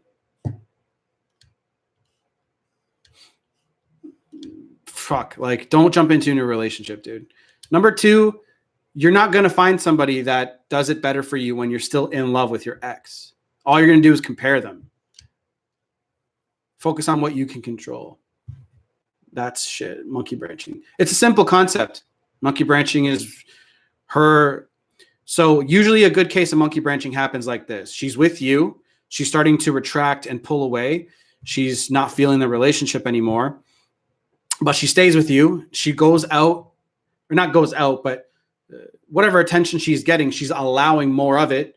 A: Fuck. Like, don't jump into a new relationship, dude. Number 2, you're not going to find somebody that does it better for you when you're still in love with your ex. All you're going to do is compare them. Focus on what you can control. That's shit. Monkey branching. It's a simple concept. Monkey branching is her. So usually a good case of monkey branching happens like this. She's with you. She's starting to retract and pull away. She's not feeling the relationship anymore, but she stays with you. She goes out, or not goes out, but whatever attention she's getting, she's allowing more of it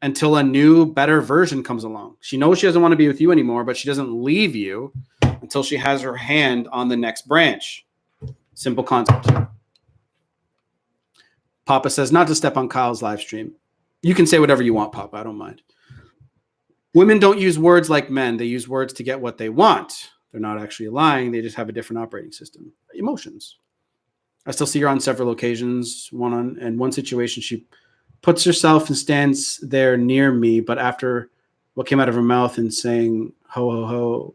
A: until a new, better version comes along. She knows she doesn't want to be with you anymore, but she doesn't leave you until she has her hand on the next branch. Simple concept. Papa says, not to step on Kyle's live stream. You can say whatever you want, Papa. I don't mind. Women don't use words like men. They use words to get what they want. They're not actually lying. They just have a different operating system. Emotions. I still see her on several occasions. One situation, she puts herself and stands there near me, but after what came out of her mouth and saying, ho, ho, ho,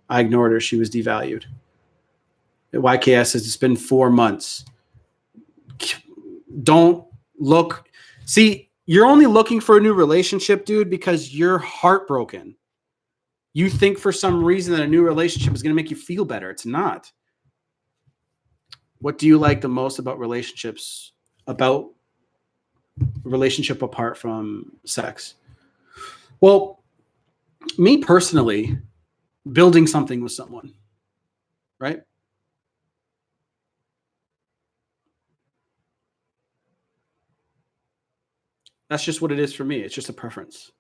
A: I ignored her. She was devalued. YKS says it's been 4 months. Don't look. See, you're only looking for a new relationship, dude, because you're heartbroken. You think for some reason that a new relationship is going to make you feel better. It's not. What do you like the most about relationships? About relationship apart from sex? Well, me personally, building something with someone, right? That's just what it is for me. It's just a preference.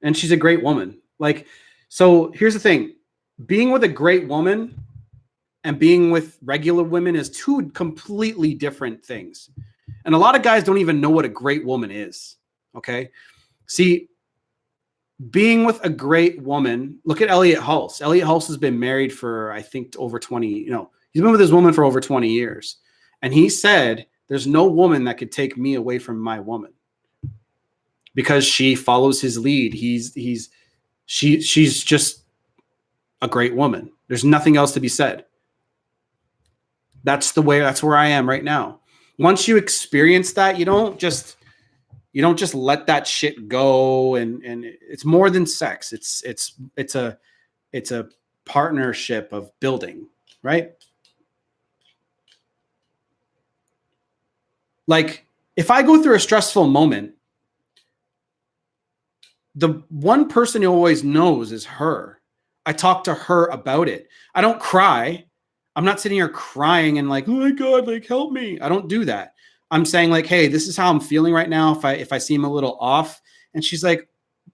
A: And she's a great woman. Like, so here's the thing. Being with a great woman and being with regular women is 2 completely different things. And a lot of guys don't even know what a great woman is. Okay. See, being with a great woman, look at Elliot Hulse. Elliot Hulse has been married for, I think, over 20, he's been with his woman for over 20 years. And he said, there's no woman that could take me away from my woman because she follows his lead. She's just a great woman. There's nothing else to be said. That's where I am right now. Once you experience that, you don't just let that shit go. And it's more than sex. It's a partnership of building, right? Like, if I go through a stressful moment, the one person who always knows is her. I talk to her about it. I don't cry. I'm not sitting here crying and like, oh my God, like help me. I don't do that. I'm saying like, hey, this is how I'm feeling right now. If I seem a little off, and she's like,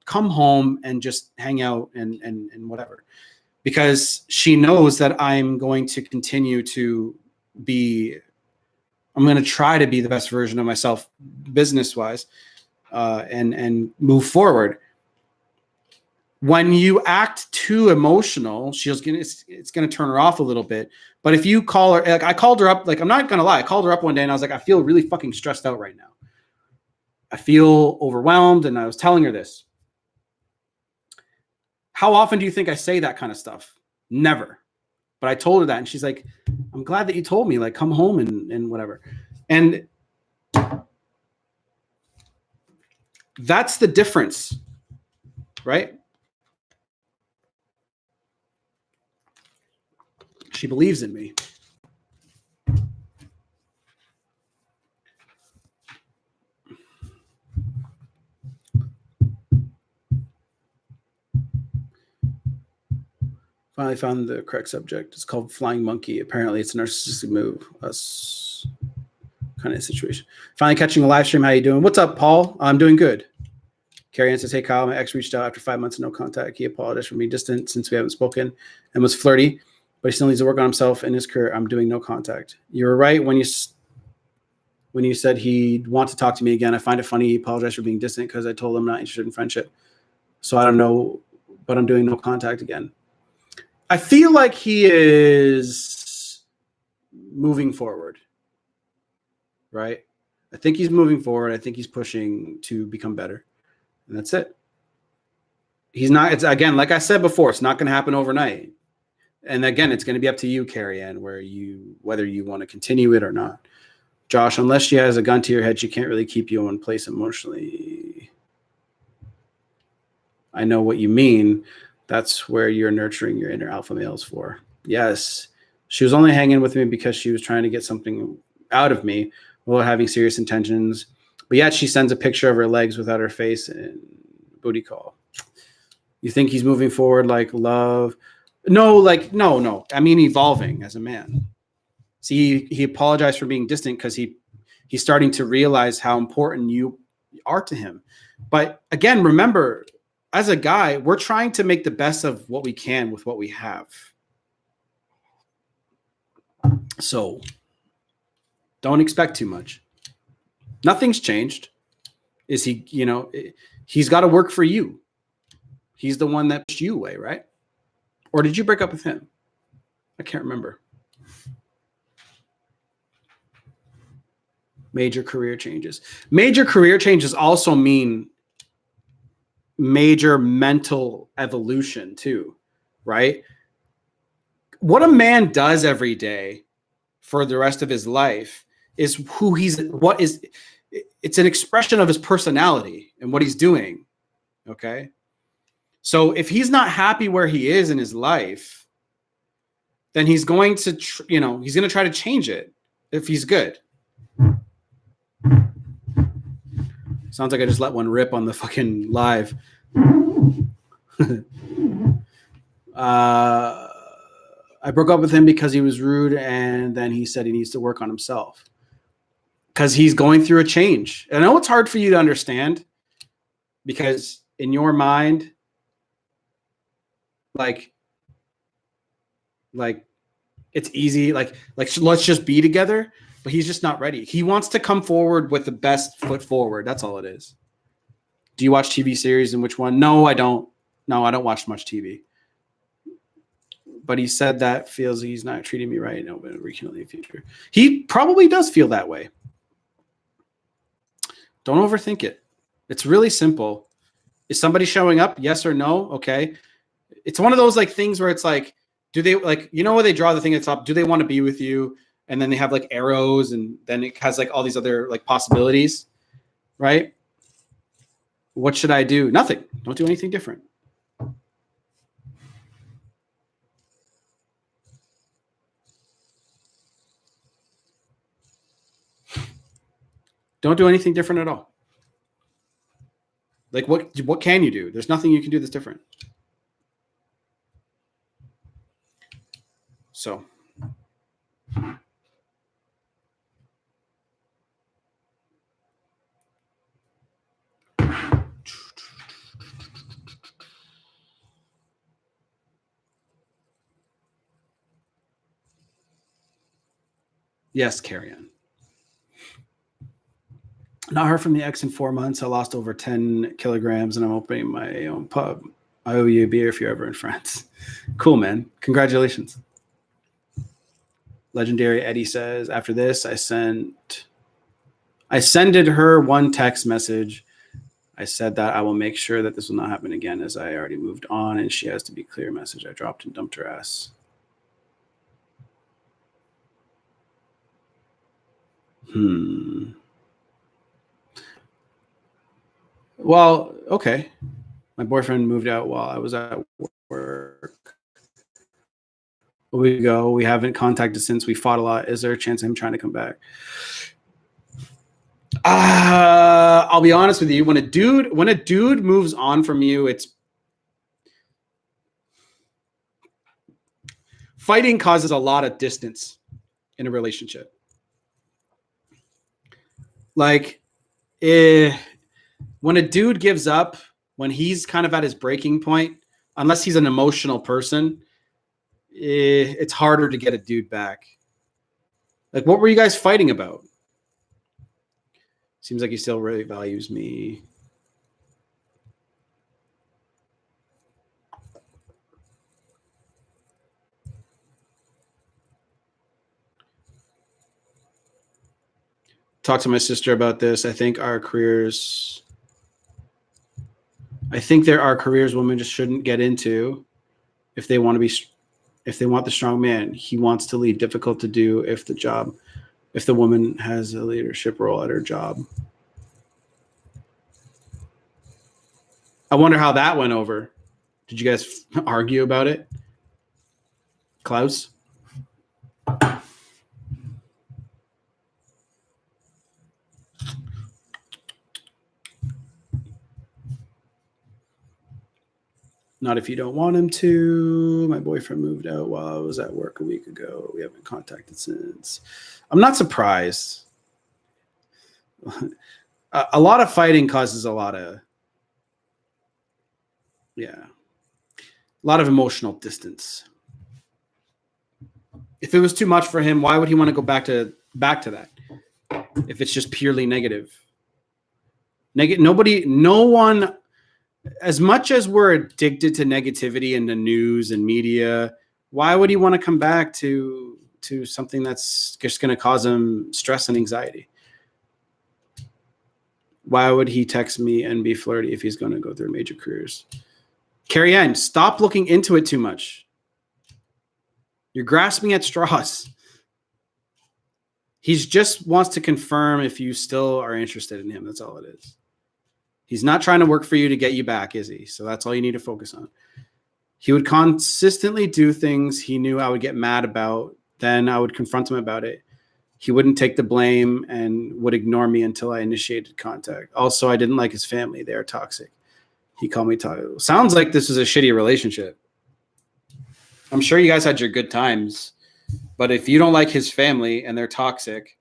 A: come home and just hang out and whatever, because she knows that I'm going to continue to be. I'm going to try to be the best version of myself, business wise, and move forward. When you act too emotional, it's gonna turn her off a little bit. But if you call her, like I called her up, like I'm not gonna lie, I called her up one day and I was like, I feel really fucking stressed out right now. I feel overwhelmed, and I was telling her this. How often do you think I say that kind of stuff? Never. But I told her that, and she's like, I'm glad that you told me, like come home and whatever. And that's the difference, right? She believes in me. Finally found the correct subject. It's called Flying Monkey. Apparently, it's a narcissistic move. Us kind of situation. Finally catching a live stream. How you doing? What's up, Paul? I'm doing good. Carrie Ann says, hey, Kyle, my ex reached out after 5 months of no contact. He apologized for being distant since we haven't spoken and was flirty, but he still needs to work on himself and his career. I'm doing no contact. You were right when you said he'd want to talk to me again. I find it funny he apologized for being distant because I told him I'm not interested in friendship. So I don't know, but I'm doing no contact again. I feel like he is moving forward, right? I think he's moving forward. I think he's pushing to become better. And that's it. He's not, it's again, like I said before, it's not going to happen overnight. And again, it's going to be up to you, Carrie Ann, whether you want to continue it or not. Josh, unless she has a gun to your head, she can't really keep you in one place emotionally. I know what you mean. That's where you're nurturing your inner alpha males for. Yes. She was only hanging with me because she was trying to get something out of me while having serious intentions. But yet she sends a picture of her legs without her face and booty call. You think he's moving forward like love? No. I mean, evolving as a man. See, he apologized for being distant because he's starting to realize how important you are to him. But again, remember, as a guy, we're trying to make the best of what we can with what we have. So don't expect too much. Nothing's changed. Is he, he's got to work for you. He's the one that pushed you away, right? Or did you break up with him? I can't remember. Major career changes. Major career changes also mean major mental evolution too, right? What a man does every day for the rest of his life is it's an expression of his personality and what he's doing. Okay. So if he's not happy where he is in his life, then he's going to, he's going to try to change it if he's good. Sounds like I just let one rip on the fucking live. I broke up with him because he was rude, and then he said he needs to work on himself because he's going through a change. And I know it's hard for you to understand because in your mind, like it's easy, like let's just be together, but he's just not ready. He wants to come forward with the best foot forward. That's all it is. Do you watch TV series, and which one? No, I don't. No, I don't watch much TV. But he said that feels he's not treating me right. No, but rekindle in the future. He probably does feel that way. Don't overthink it. It's really simple. Is somebody showing up? Yes or no? Okay. It's one of those like things where it's like, do they like, where they draw the thing at the top? Do they want to be with you? And then they have like arrows, and then it has like all these other like possibilities, right? What should I do? Nothing. Don't do anything different. Don't do anything different at all. Like what can you do? There's nothing you can do that's different. So yes, carry on. Not heard from the ex in 4 months. I lost over 10 kilograms and I'm opening my own pub. I owe you a beer if you're ever in France. Cool, man. Congratulations. Legendary Eddie says, after this, I sended her one text message. I said that I will make sure that this will not happen again as I already moved on and she has to be clear message. I dropped and dumped her ass. Well, okay. My boyfriend moved out while I was at work. We go. We haven't contacted since. We fought a lot. Is there a chance of him trying to come back? I'll be honest with you. When a dude moves on from you, it's fighting causes a lot of distance in a relationship. Like, when a dude gives up, when he's kind of at his breaking point, unless he's an emotional person, it's harder to get a dude back. Like, what were you guys fighting about? Seems like he still really values me. Talk to my sister about this. I think there are careers women just shouldn't get into if they want the strong man. He wants to lead. Difficult to do if the woman has a leadership role at her job. I wonder how that went over. Did you guys argue about it? Klaus? Not if you don't want him to. My boyfriend moved out while I was at work a week ago. We haven't contacted since. I'm not surprised. A lot of fighting causes a lot of emotional distance. If it was too much for him, why would he want to go back to that? If it's just purely negative. No one, as much as we're addicted to negativity in the news and media, why would he want to come back to something that's just going to cause him stress and anxiety? Why would he text me and be flirty if he's going to go through major careers? Carrie Ann, stop looking into it too much. You're grasping at straws. He just wants to confirm if you still are interested in him. That's all it is. He's not trying to work for you to get you back, is he? So that's all you need to focus on. He would consistently do things he knew I would get mad about. Then I would confront him about it. He wouldn't take the blame and would ignore me until I initiated contact. Also, I didn't like his family. They are toxic. He called me toxic. Sounds like this was a shitty relationship. I'm sure you guys had your good times, but if you don't like his family and they're toxic,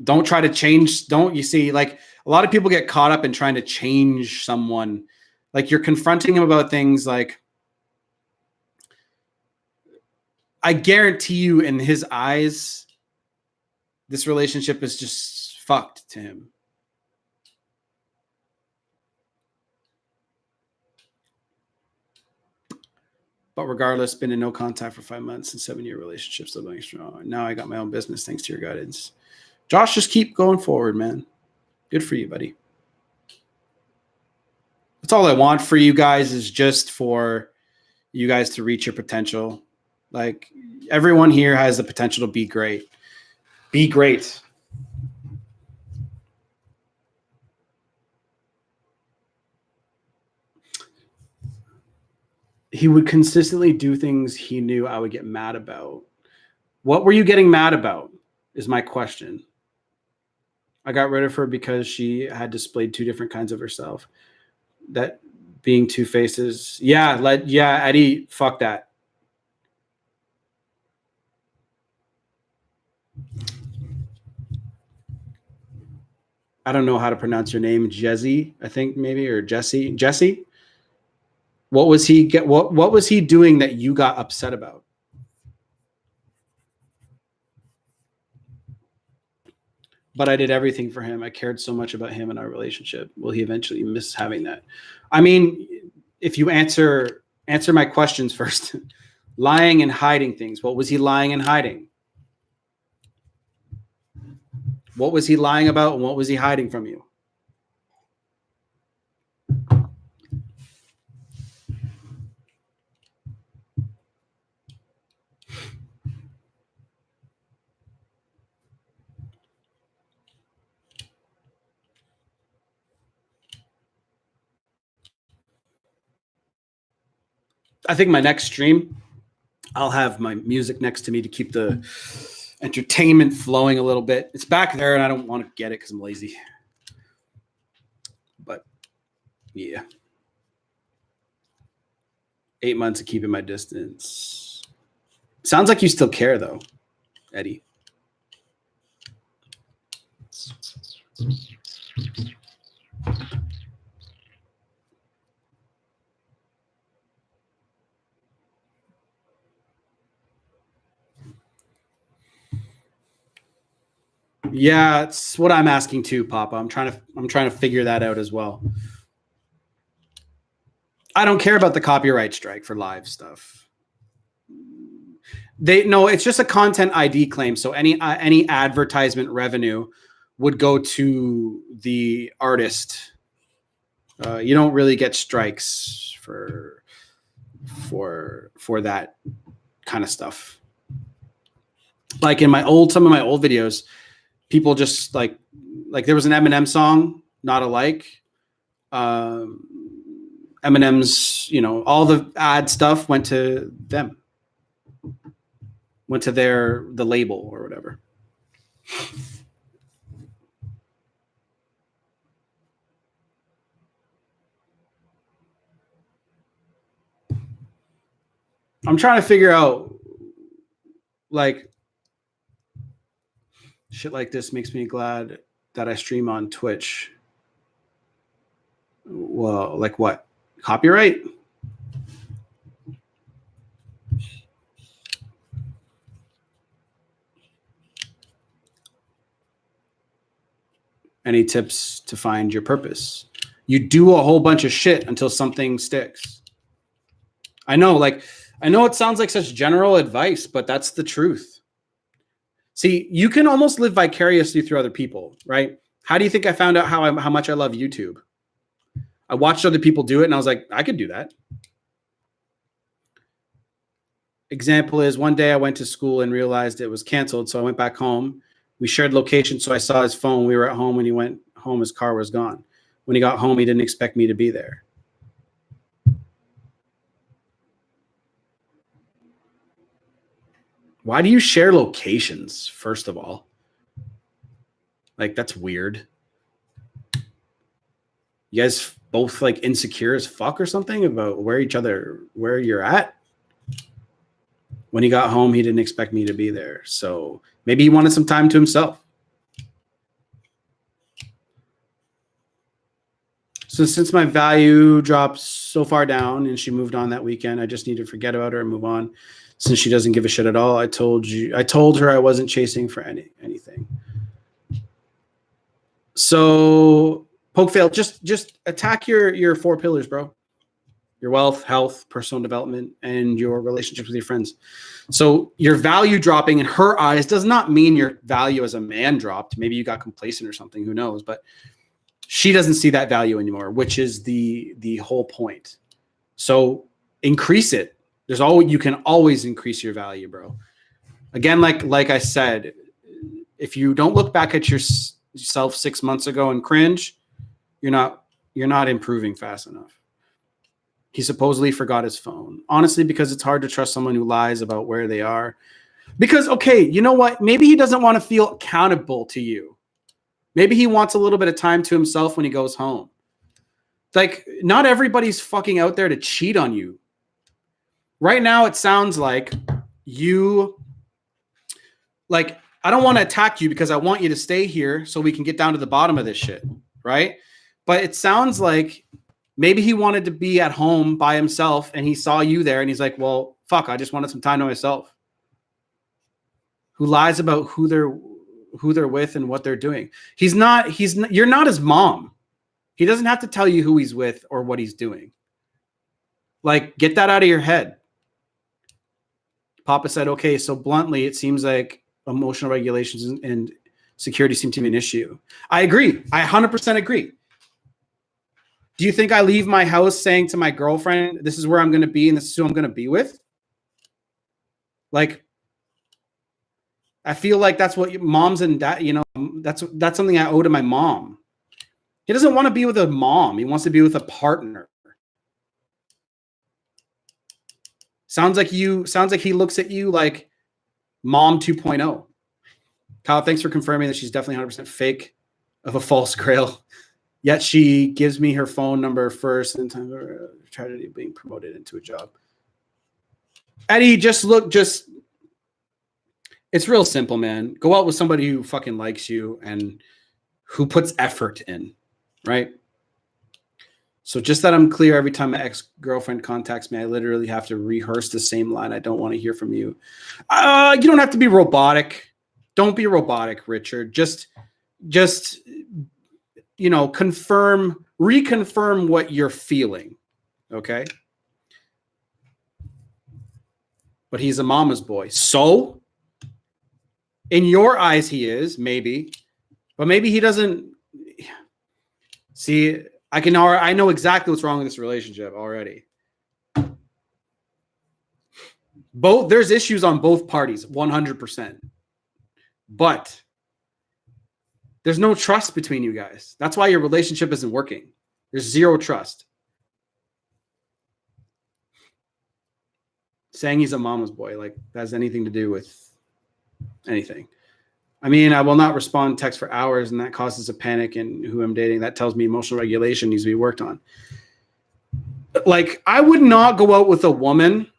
A: don't try to change. You see, like a lot of people get caught up in trying to change someone. Like you're confronting him about things like, I guarantee you in his eyes, this relationship is just fucked to him. But regardless, been in no contact for 5 months and 7-year relationship still going strong. Now I got my own business thanks to your guidance. Josh, just keep going forward, man. Good for you, buddy. That's all I want for you guys is just for you guys to reach your potential. Like everyone here has the potential to be great. Be great. He would consistently do things he knew I would get mad about. What were you getting mad about? is my question. I got rid of her because she had displayed two different kinds of herself. That being two faces. Yeah, Eddie, fuck that. I don't know how to pronounce your name. Jesse, I think maybe, or Jesse. Jesse? What was he doing that you got upset about? But I did everything for him. I cared so much about him and our relationship. Will he eventually miss having that? I mean, if you answer my questions first. Lying and hiding things. What was he lying and hiding? What was he lying about and what was he hiding from you? I think my next stream, I'll have my music next to me to keep the entertainment flowing a little bit. It's back there and I don't want to get it because I'm lazy. But yeah. 8 months of keeping my distance. Sounds like you still care though, Eddie. Yeah, it's what I'm asking too, Papa. I'm trying to figure that out as well. I don't care about the copyright strike for live stuff. It's just a content ID claim. So any advertisement revenue would go to the artist. You don't really get strikes for that kind of stuff. Like in some of my old videos, people just like there was an Eminem song, Not Alike. Eminem's, all the ad stuff went to them, went to the label or whatever. I'm trying to figure out, like, shit like this makes me glad that I stream on Twitch. Well, like what? Copyright? Any tips to find your purpose? You do a whole bunch of shit until something sticks. I know it sounds like such general advice, but that's the truth. See, you can almost live vicariously through other people, right? How do you think I found out how much I love YouTube? I watched other people do it and I was like, I could do that. Example is one day I went to school and realized it was canceled. So I went back home. We shared location. So I saw his phone. We were at home. When he went home, his car was gone. When he got home, he didn't expect me to be there. Why do you share locations, first of all? Like, that's weird. You guys both like insecure as fuck or something about where you're at? When he got home, he didn't expect me to be there. So maybe he wanted some time to himself. So since my value dropped so far down and she moved on that weekend, I just need to forget about her and move on. Since she doesn't give a shit at all, I told her I wasn't chasing for anything. So poke fail, just attack your 4 pillars, bro. Your wealth, health, personal development, and your relationships with your friends. So your value dropping in her eyes does not mean your value as a man dropped. Maybe you got complacent or something, who knows? But she doesn't see that value anymore, which is the whole point. So increase it. You can always increase your value, bro. Again, like I said, if you don't look back at yourself 6 months ago and cringe, you're not improving fast enough. He supposedly forgot his phone. Honestly, because it's hard to trust someone who lies about where they are. Because, okay, you know what? Maybe he doesn't want to feel accountable to you. Maybe he wants a little bit of time to himself when he goes home. Like, not everybody's fucking out there to cheat on you. Right now, it sounds like you, like, I don't want to attack you because I want you to stay here so we can get down to the bottom of this shit, right? But it sounds like maybe he wanted to be at home by himself and he saw you there and he's like, well, fuck, I just wanted some time to myself. Who lies about who they're with and what they're doing. You're not his mom. He doesn't have to tell you who he's with or what he's doing. Like, get that out of your head. Papa said, okay, so bluntly, it seems like emotional regulations and security seem to be an issue. I agree. I 100% agree. Do you think I leave my house saying to my girlfriend, this is where I'm going to be and this is who I'm going to be with? Like, I feel like that's what moms and dad, that's something I owe to my mom. He doesn't want to be with a mom. He wants to be with a partner. Sounds like he looks at you like mom 2.0. Kyle, thanks for confirming that she's definitely 100% fake of a false grail. Yet she gives me her phone number first and time for tragedy being promoted into a job. Eddie, it's real simple, man. Go out with somebody who fucking likes you and who puts effort in, right? So just that I'm clear, every time my ex-girlfriend contacts me, I literally have to rehearse the same line. I don't want to hear from you. You don't have to be robotic. Don't be robotic, Richard. Just reconfirm what you're feeling, okay? But he's a mama's boy. So in your eyes, he is, maybe. But maybe he doesn't. See, I know exactly what's wrong with this relationship already. There's issues on both parties, 100%. But there's no trust between you guys. That's why your relationship isn't working. There's zero trust. Saying he's a mama's boy, like, that has anything to do with anything. I mean, I will not respond to text for hours, and that causes a panic in who I'm dating. That tells me emotional regulation needs to be worked on. Like, I would not go out with a woman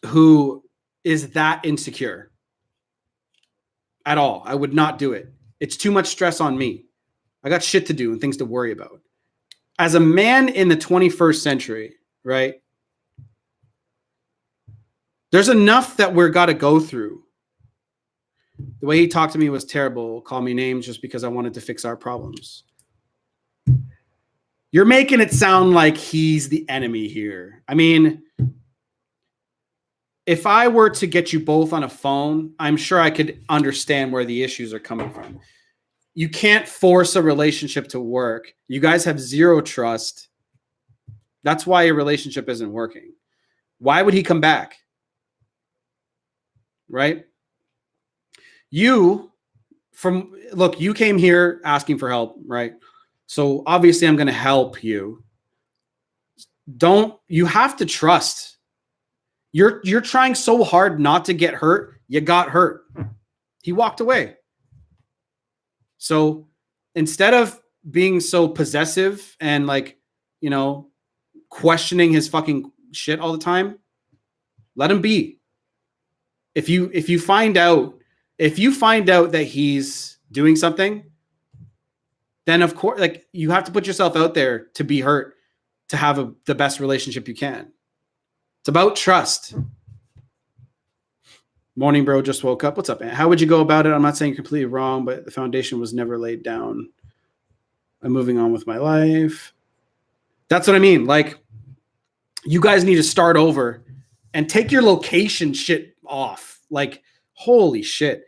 A: who is that insecure at all. I would not do it. It's too much stress on me. I got shit to do and things to worry about. As a man in the 21st century, right? There's enough that we're got to go through. The way he talked to me was terrible. Call me names just because I wanted to fix our problems. You're making it sound like he's the enemy here. I mean, if I were to get you both on a phone, I'm sure I could understand where the issues are coming from. You can't force a relationship to work. You guys have zero trust. That's why your relationship isn't working. Why would he come back? Right? You came here asking for help, right? So obviously I'm going to help you. You have to trust. You're trying so hard not to get hurt. You got hurt. He walked away. So instead of being so possessive and questioning his fucking shit all the time, let him be. If you find out that he's doing something, then of course, you have to put yourself out there to be hurt, to have the best relationship you can. It's about trust. Morning, bro. Just woke up. What's up, man? How would you go about it? I'm not saying you're completely wrong, but the foundation was never laid down. I'm moving on with my life. That's what I mean. Like, you guys need to start over and take your location shit off. Like, holy shit.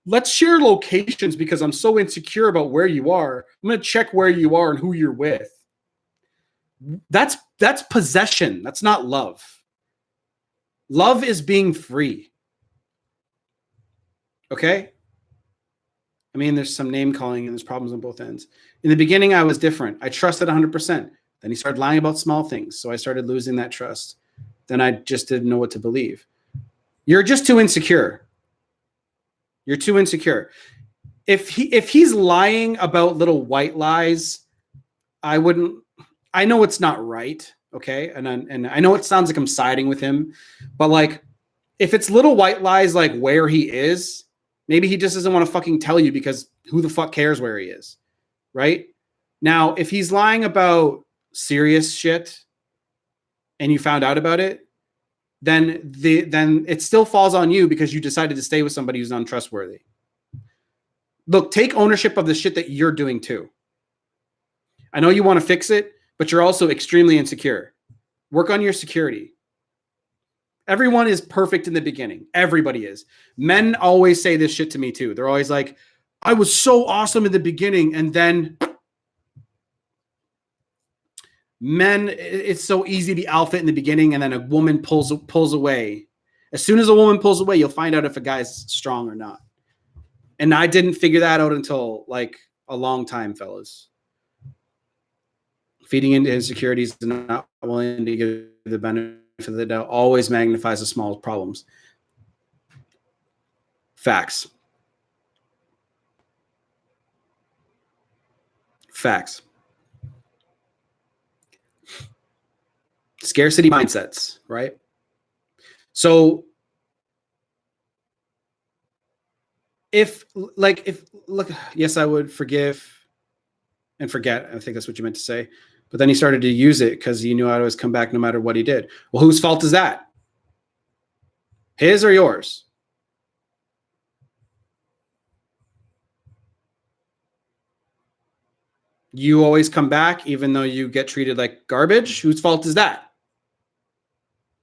A: Let's share locations because I'm so insecure about where you are. I'm going to check where you are and who you're with. That's possession. That's not love. Love is being free. Okay? I mean, there's some name calling and there's problems on both ends. In the beginning, I was different. I trusted 100%. Then he started lying about small things. So I started losing that trust. Then I just didn't know what to believe. You're just too insecure. You're too insecure. If he's lying about little white lies, I wouldn't. I know it's not right, okay, and I know it sounds like I'm siding with him, but like, if it's little white lies like where he is, maybe he just doesn't want to fucking tell you because who the fuck cares where he is, right? Now, if he's lying about serious shit and you found out about it, then it still falls on you because you decided to stay with somebody who's untrustworthy. Look, take ownership of the shit that you're doing too. I know you want to fix it, but you're also extremely insecure. Work on your security. Everyone is perfect in the beginning. Everybody is. Men always say this shit to me too. They're always like, I was so awesome in the beginning, and then men, it's so easy to be alpha in the beginning, and then a woman pulls away. As soon as a woman pulls away, you'll find out if a guy's strong or not. And I didn't figure that out until like a long time, fellas. Feeding into insecurities and not willing to give the benefit of the doubt always magnifies the smallest problems. Facts. Facts. Scarcity mindsets, right? So look, yes, I would forgive and forget. I think that's what you meant to say. But then he started to use it because he knew I'd always come back no matter what he did. Well, whose fault is that? His or yours? You always come back even though you get treated like garbage? Whose fault is that?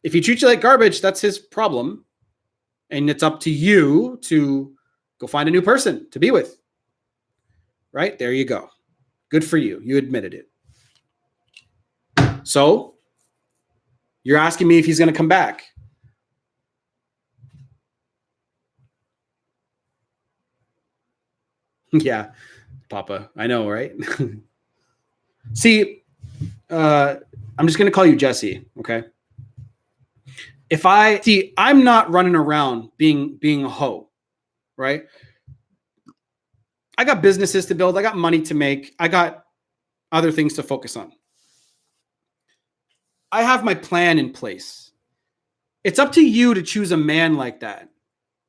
A: If he treats you like garbage, that's his problem. And it's up to you to go find a new person to be with. Right? There you go. Good for you. You admitted it. So, you're asking me if he's going to come back. Yeah, Papa. I know, right? See, I'm just going to call you Jesse, okay? I'm not running around being a hoe, right? I got businesses to build. I got money to make. I got other things to focus on. I have my plan in place. It's up to you to choose a man like that,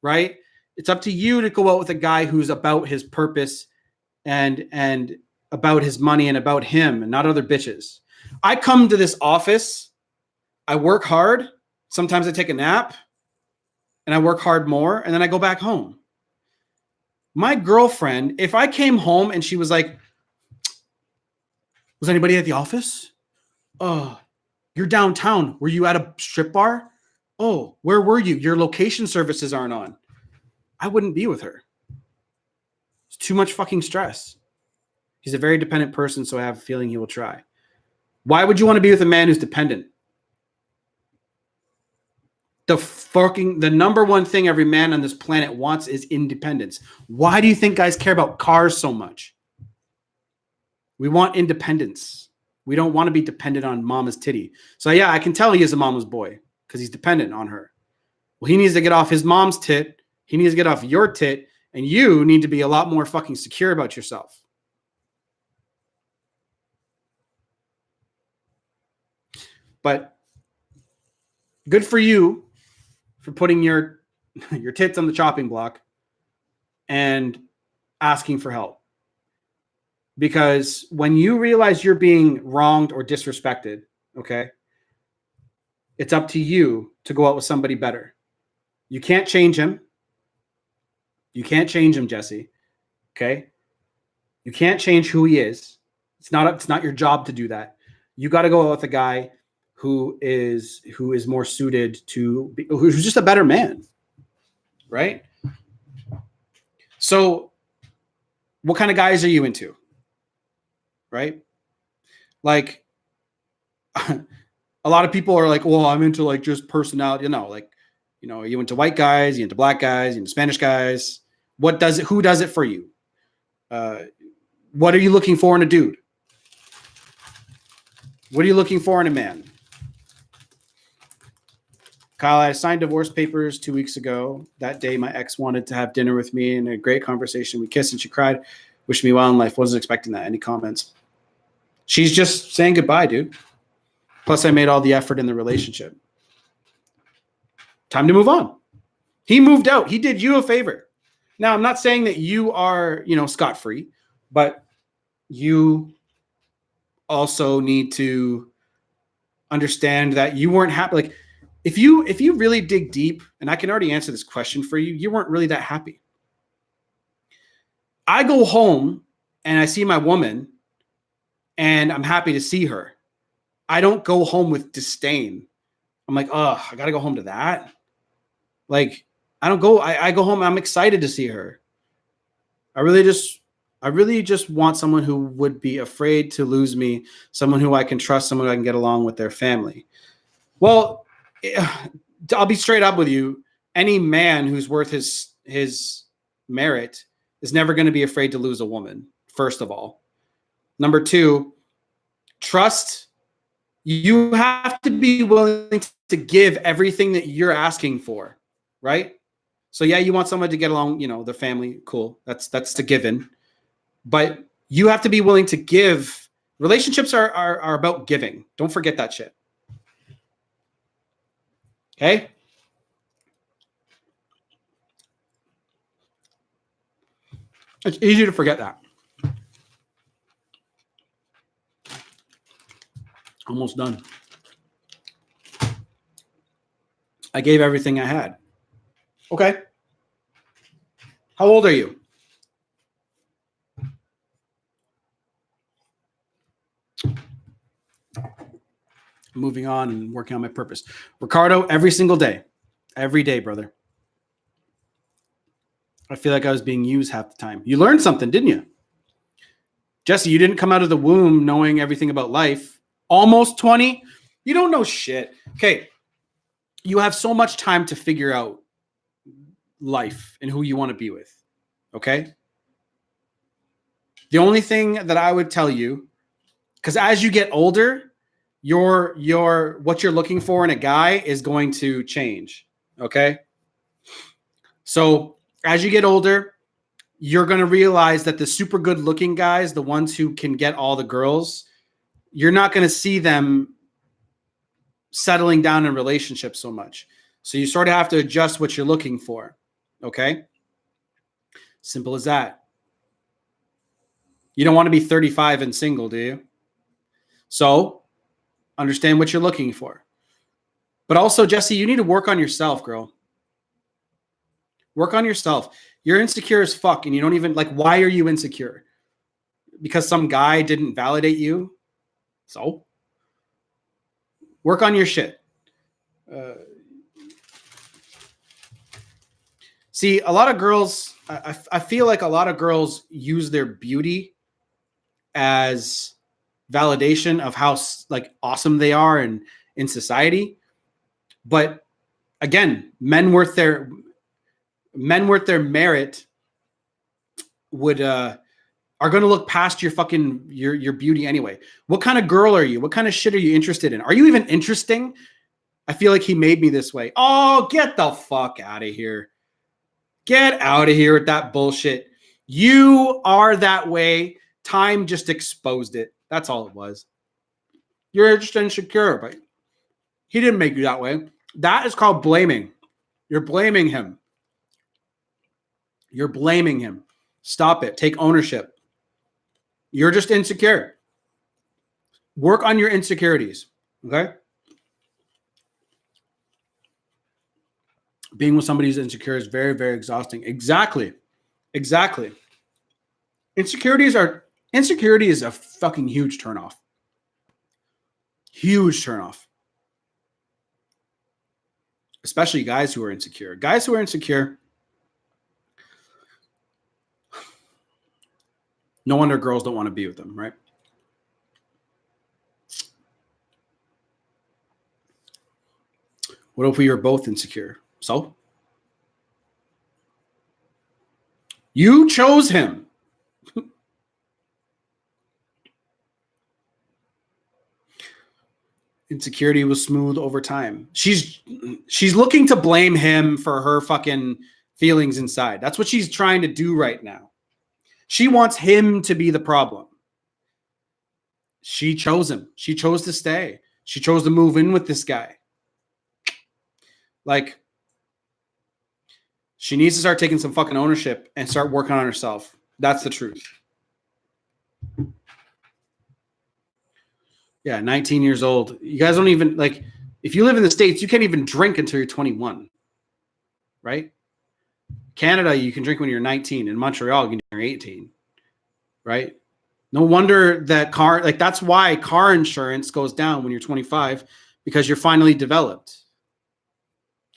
A: right? It's up to you to go out with a guy who's about his purpose and about his money and about him and not other bitches. I come to this office, I work hard, sometimes I take a nap, and I work hard more, and then I go back home. My girlfriend, if I came home and she was like, was anybody at the office? Oh, you're downtown. Were you at a strip bar? Oh, where were you? Your location services aren't on. I wouldn't be with her. It's too much fucking stress. He's a very dependent person, so I have a feeling he will try. Why would you want to be with a man who's dependent? The number one thing every man on this planet wants is independence. Why do you think guys care about cars so much? We want independence. We don't want to be dependent on mama's titty. So yeah, I can tell he is a mama's boy because he's dependent on her. Well, he needs to get off his mom's tit. He needs to get off your tit. And you need to be a lot more fucking secure about yourself. But good for you for putting your tits on the chopping block and asking for help. Because when you realize you're being wronged or disrespected, okay, it's up to you to go out with somebody better. You can't change him. You can't change him, Jesse. Okay? You can't change who he is. It's not your job to do that. You got to go out with a guy who is more suited to be, who's just a better man. Right? So what kind of guys are you into? Right? Like a lot of people are like, well, I'm into like just personality. Are you into white guys? You into black guys? You into Spanish guys? Who does it for you? What are you looking for in a dude? What are you looking for in a man? Kyle, I signed divorce papers 2 weeks ago. That day, my ex wanted to have dinner with me in a great conversation. We kissed and she cried. Wished me well in life. Wasn't expecting that. Any comments? She's just saying goodbye, dude. Plus, I made all the effort in the relationship. Time to move on. He moved out. He did you a favor. Now, I'm not saying that you are, scot-free, but you also need to understand that you weren't happy. Like, if you really dig deep, and I can already answer this question for you, you weren't really that happy. I go home and I see my woman and I'm happy to see her. I don't go home with disdain. I'm like, oh, I got to go home to that. Like, I don't go, I go home. I'm excited to see her. I really just want someone who would be afraid to lose me, someone who I can trust, someone who I can get along with their family. Well, I'll be straight up with you. Any man who's worth his merit is never going to be afraid to lose a woman, first of all. Number two, trust. You have to be willing to give everything that you're asking for, right? So yeah, you want someone to get along, the family, cool. That's the given. But you have to be willing to give. Relationships are about giving. Don't forget that shit. Okay? It's easy to forget that. Almost done. I gave everything I had. Okay. How old are you? Moving on and working on my purpose. Ricardo, every single day. Every day, brother. I feel like I was being used half the time. You learned something, didn't you? Jesse, you didn't come out of the womb knowing everything about life. Almost 20? You don't know shit. Okay. You have so much time to figure out life and who you want to be with. Okay? The only thing that I would tell you, because as you get older, your what you're looking for in a guy is going to change. Okay? So as you get older, you're going to realize that the super good looking guys, the ones who can get all the girls, you're not going to see them settling down in relationships so much. So you sort of have to adjust what you're looking for. Okay? Simple as that. You don't want to be 35 and single, do you? So understand what you're looking for. But also, Jesse, you need to work on yourself, girl. Work on yourself. You're insecure as fuck, and you don't even, why are you insecure? Because some guy didn't validate you? So? Work on your shit. See, a lot of girls, I feel like a lot of girls use their beauty as validation of how awesome they are in society. But again, men worth their merit would are going to look past your fucking your beauty anyway. What kind of girl are you? What kind of shit are you interested in? Are you even interesting? I feel like he made me this way. Oh, get the fuck out of here. Get out of here with that bullshit. You are that way. Time just exposed it. That's all it was. You're just insecure, but he didn't make you that way. That is called blaming. You're blaming him. You're blaming him. Stop it. Take ownership. You're just insecure. Work on your insecurities. Okay? Being with somebody who's insecure is very, very exhausting. Exactly. Insecurity is a fucking huge turnoff. Huge turnoff. Especially guys who are insecure. Guys who are insecure, no wonder girls don't want to be with them, right? What if we were both insecure? So? You chose him. insecurity was smooth over time. She's looking to blame him for her fucking feelings inside. That's what she's trying to do right now. She wants him to be the problem. She chose him. She chose to stay. She chose to move in with this guy. Like, she needs to start taking some fucking ownership and start working on herself. That's the truth. Yeah, 19 years old. You guys don't even, like, if you live in the States, you can't even drink until you're 21, right? Canada, you can drink when you're 19. In Montreal, you can drink when you're 18, right? No wonder that that's why car insurance goes down when you're 25, because you're finally developed.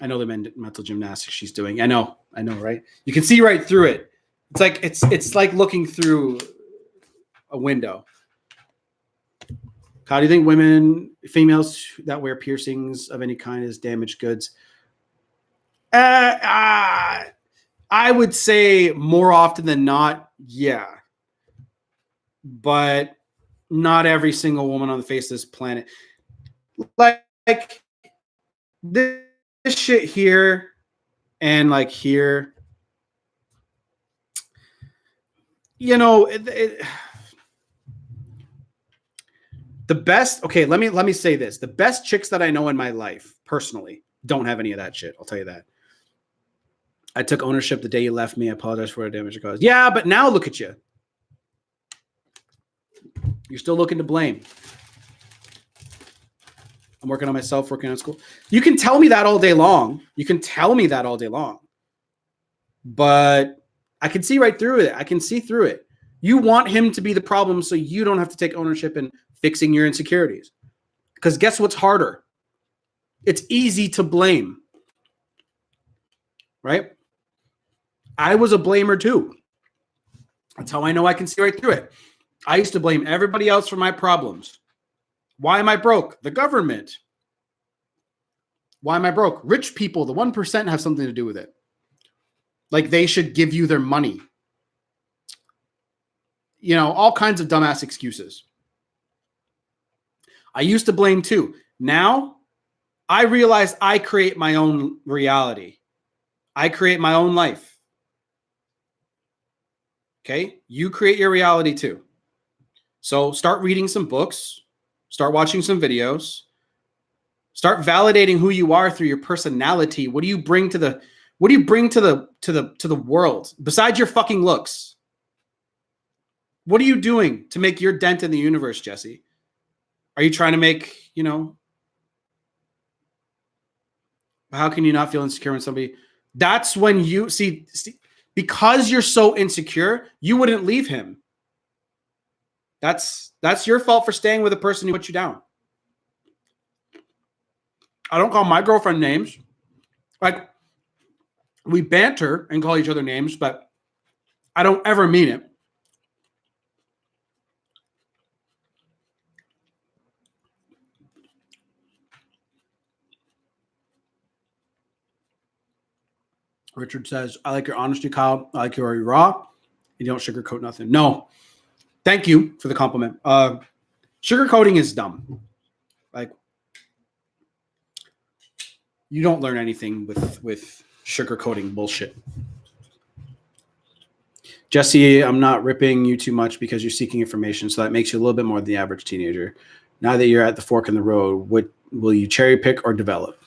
A: I know the mental gymnastics she's doing. I know, right? You can see right through it. It's like looking through a window. How do you think females that wear piercings of any kind is damaged goods? I would say more often than not, yeah. But not every single woman on the face of this planet. Like this shit here and like here, you know, the best. Okay, let me say this: the best chicks that I know in my life, personally, don't have any of that shit. I'll tell you that. I took ownership the day you left me. I apologize for the damage it caused. Yeah, but now look at you. You're still looking to blame. I'm working on myself, working on school. You can tell me that all day long. But I can see right through it. I can see through it. You want him to be the problem so you don't have to take ownership in fixing your insecurities. Because guess what's harder? It's easy to blame. Right? I was a blamer too. That's how I know I can see right through it. I used to blame everybody else for my problems. Why am I broke? The government. Why am I broke? Rich people, the 1% have something to do with it. Like they should give you their money. You know, all kinds of dumbass excuses. I used to blame too. Now, I realize I create my own reality. I create my own life. Okay? You create your reality too. So start reading some books, start watching some videos, start validating who you are through your personality. What do you bring to the world besides your fucking looks? What are you doing to make your dent in the universe, Jesse? Are you trying to make, how can you not feel insecure when somebody, that's when you see, because you're so insecure, you wouldn't leave him. That's your fault for staying with a person who put you down. I don't call my girlfriend names. Like, we banter and call each other names, but I don't ever mean it. Richard says, I like your honesty, Kyle. I like your raw. You don't sugarcoat nothing. No. Thank you for the compliment. Sugarcoating is dumb. Like, you don't learn anything with sugarcoating bullshit. Jesse, I'm not ripping you too much because you're seeking information, so that makes you a little bit more than the average teenager. Now that you're at the fork in the road, will you cherry pick or develop?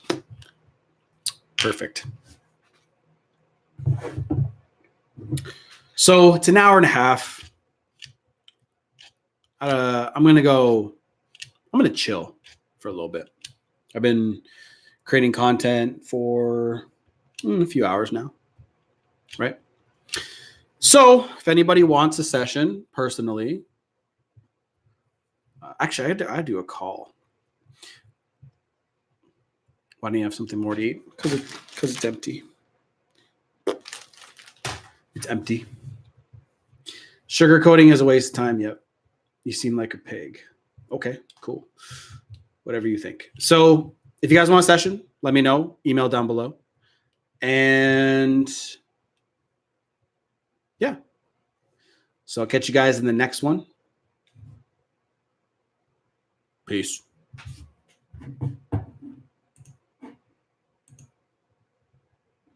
A: Perfect. So it's an hour and a half. I'm going to chill for a little bit. I've been creating content for a few hours now, right? So if anybody wants a session personally, actually, I do a call. Why don't you have something more to eat? Because it's empty. It's empty. Sugarcoating is a waste of time. Yep. You seem like a pig. Okay, cool. Whatever you think. So if you guys want a session, let me know. Email down below. And yeah. So I'll catch you guys in the next one. Peace.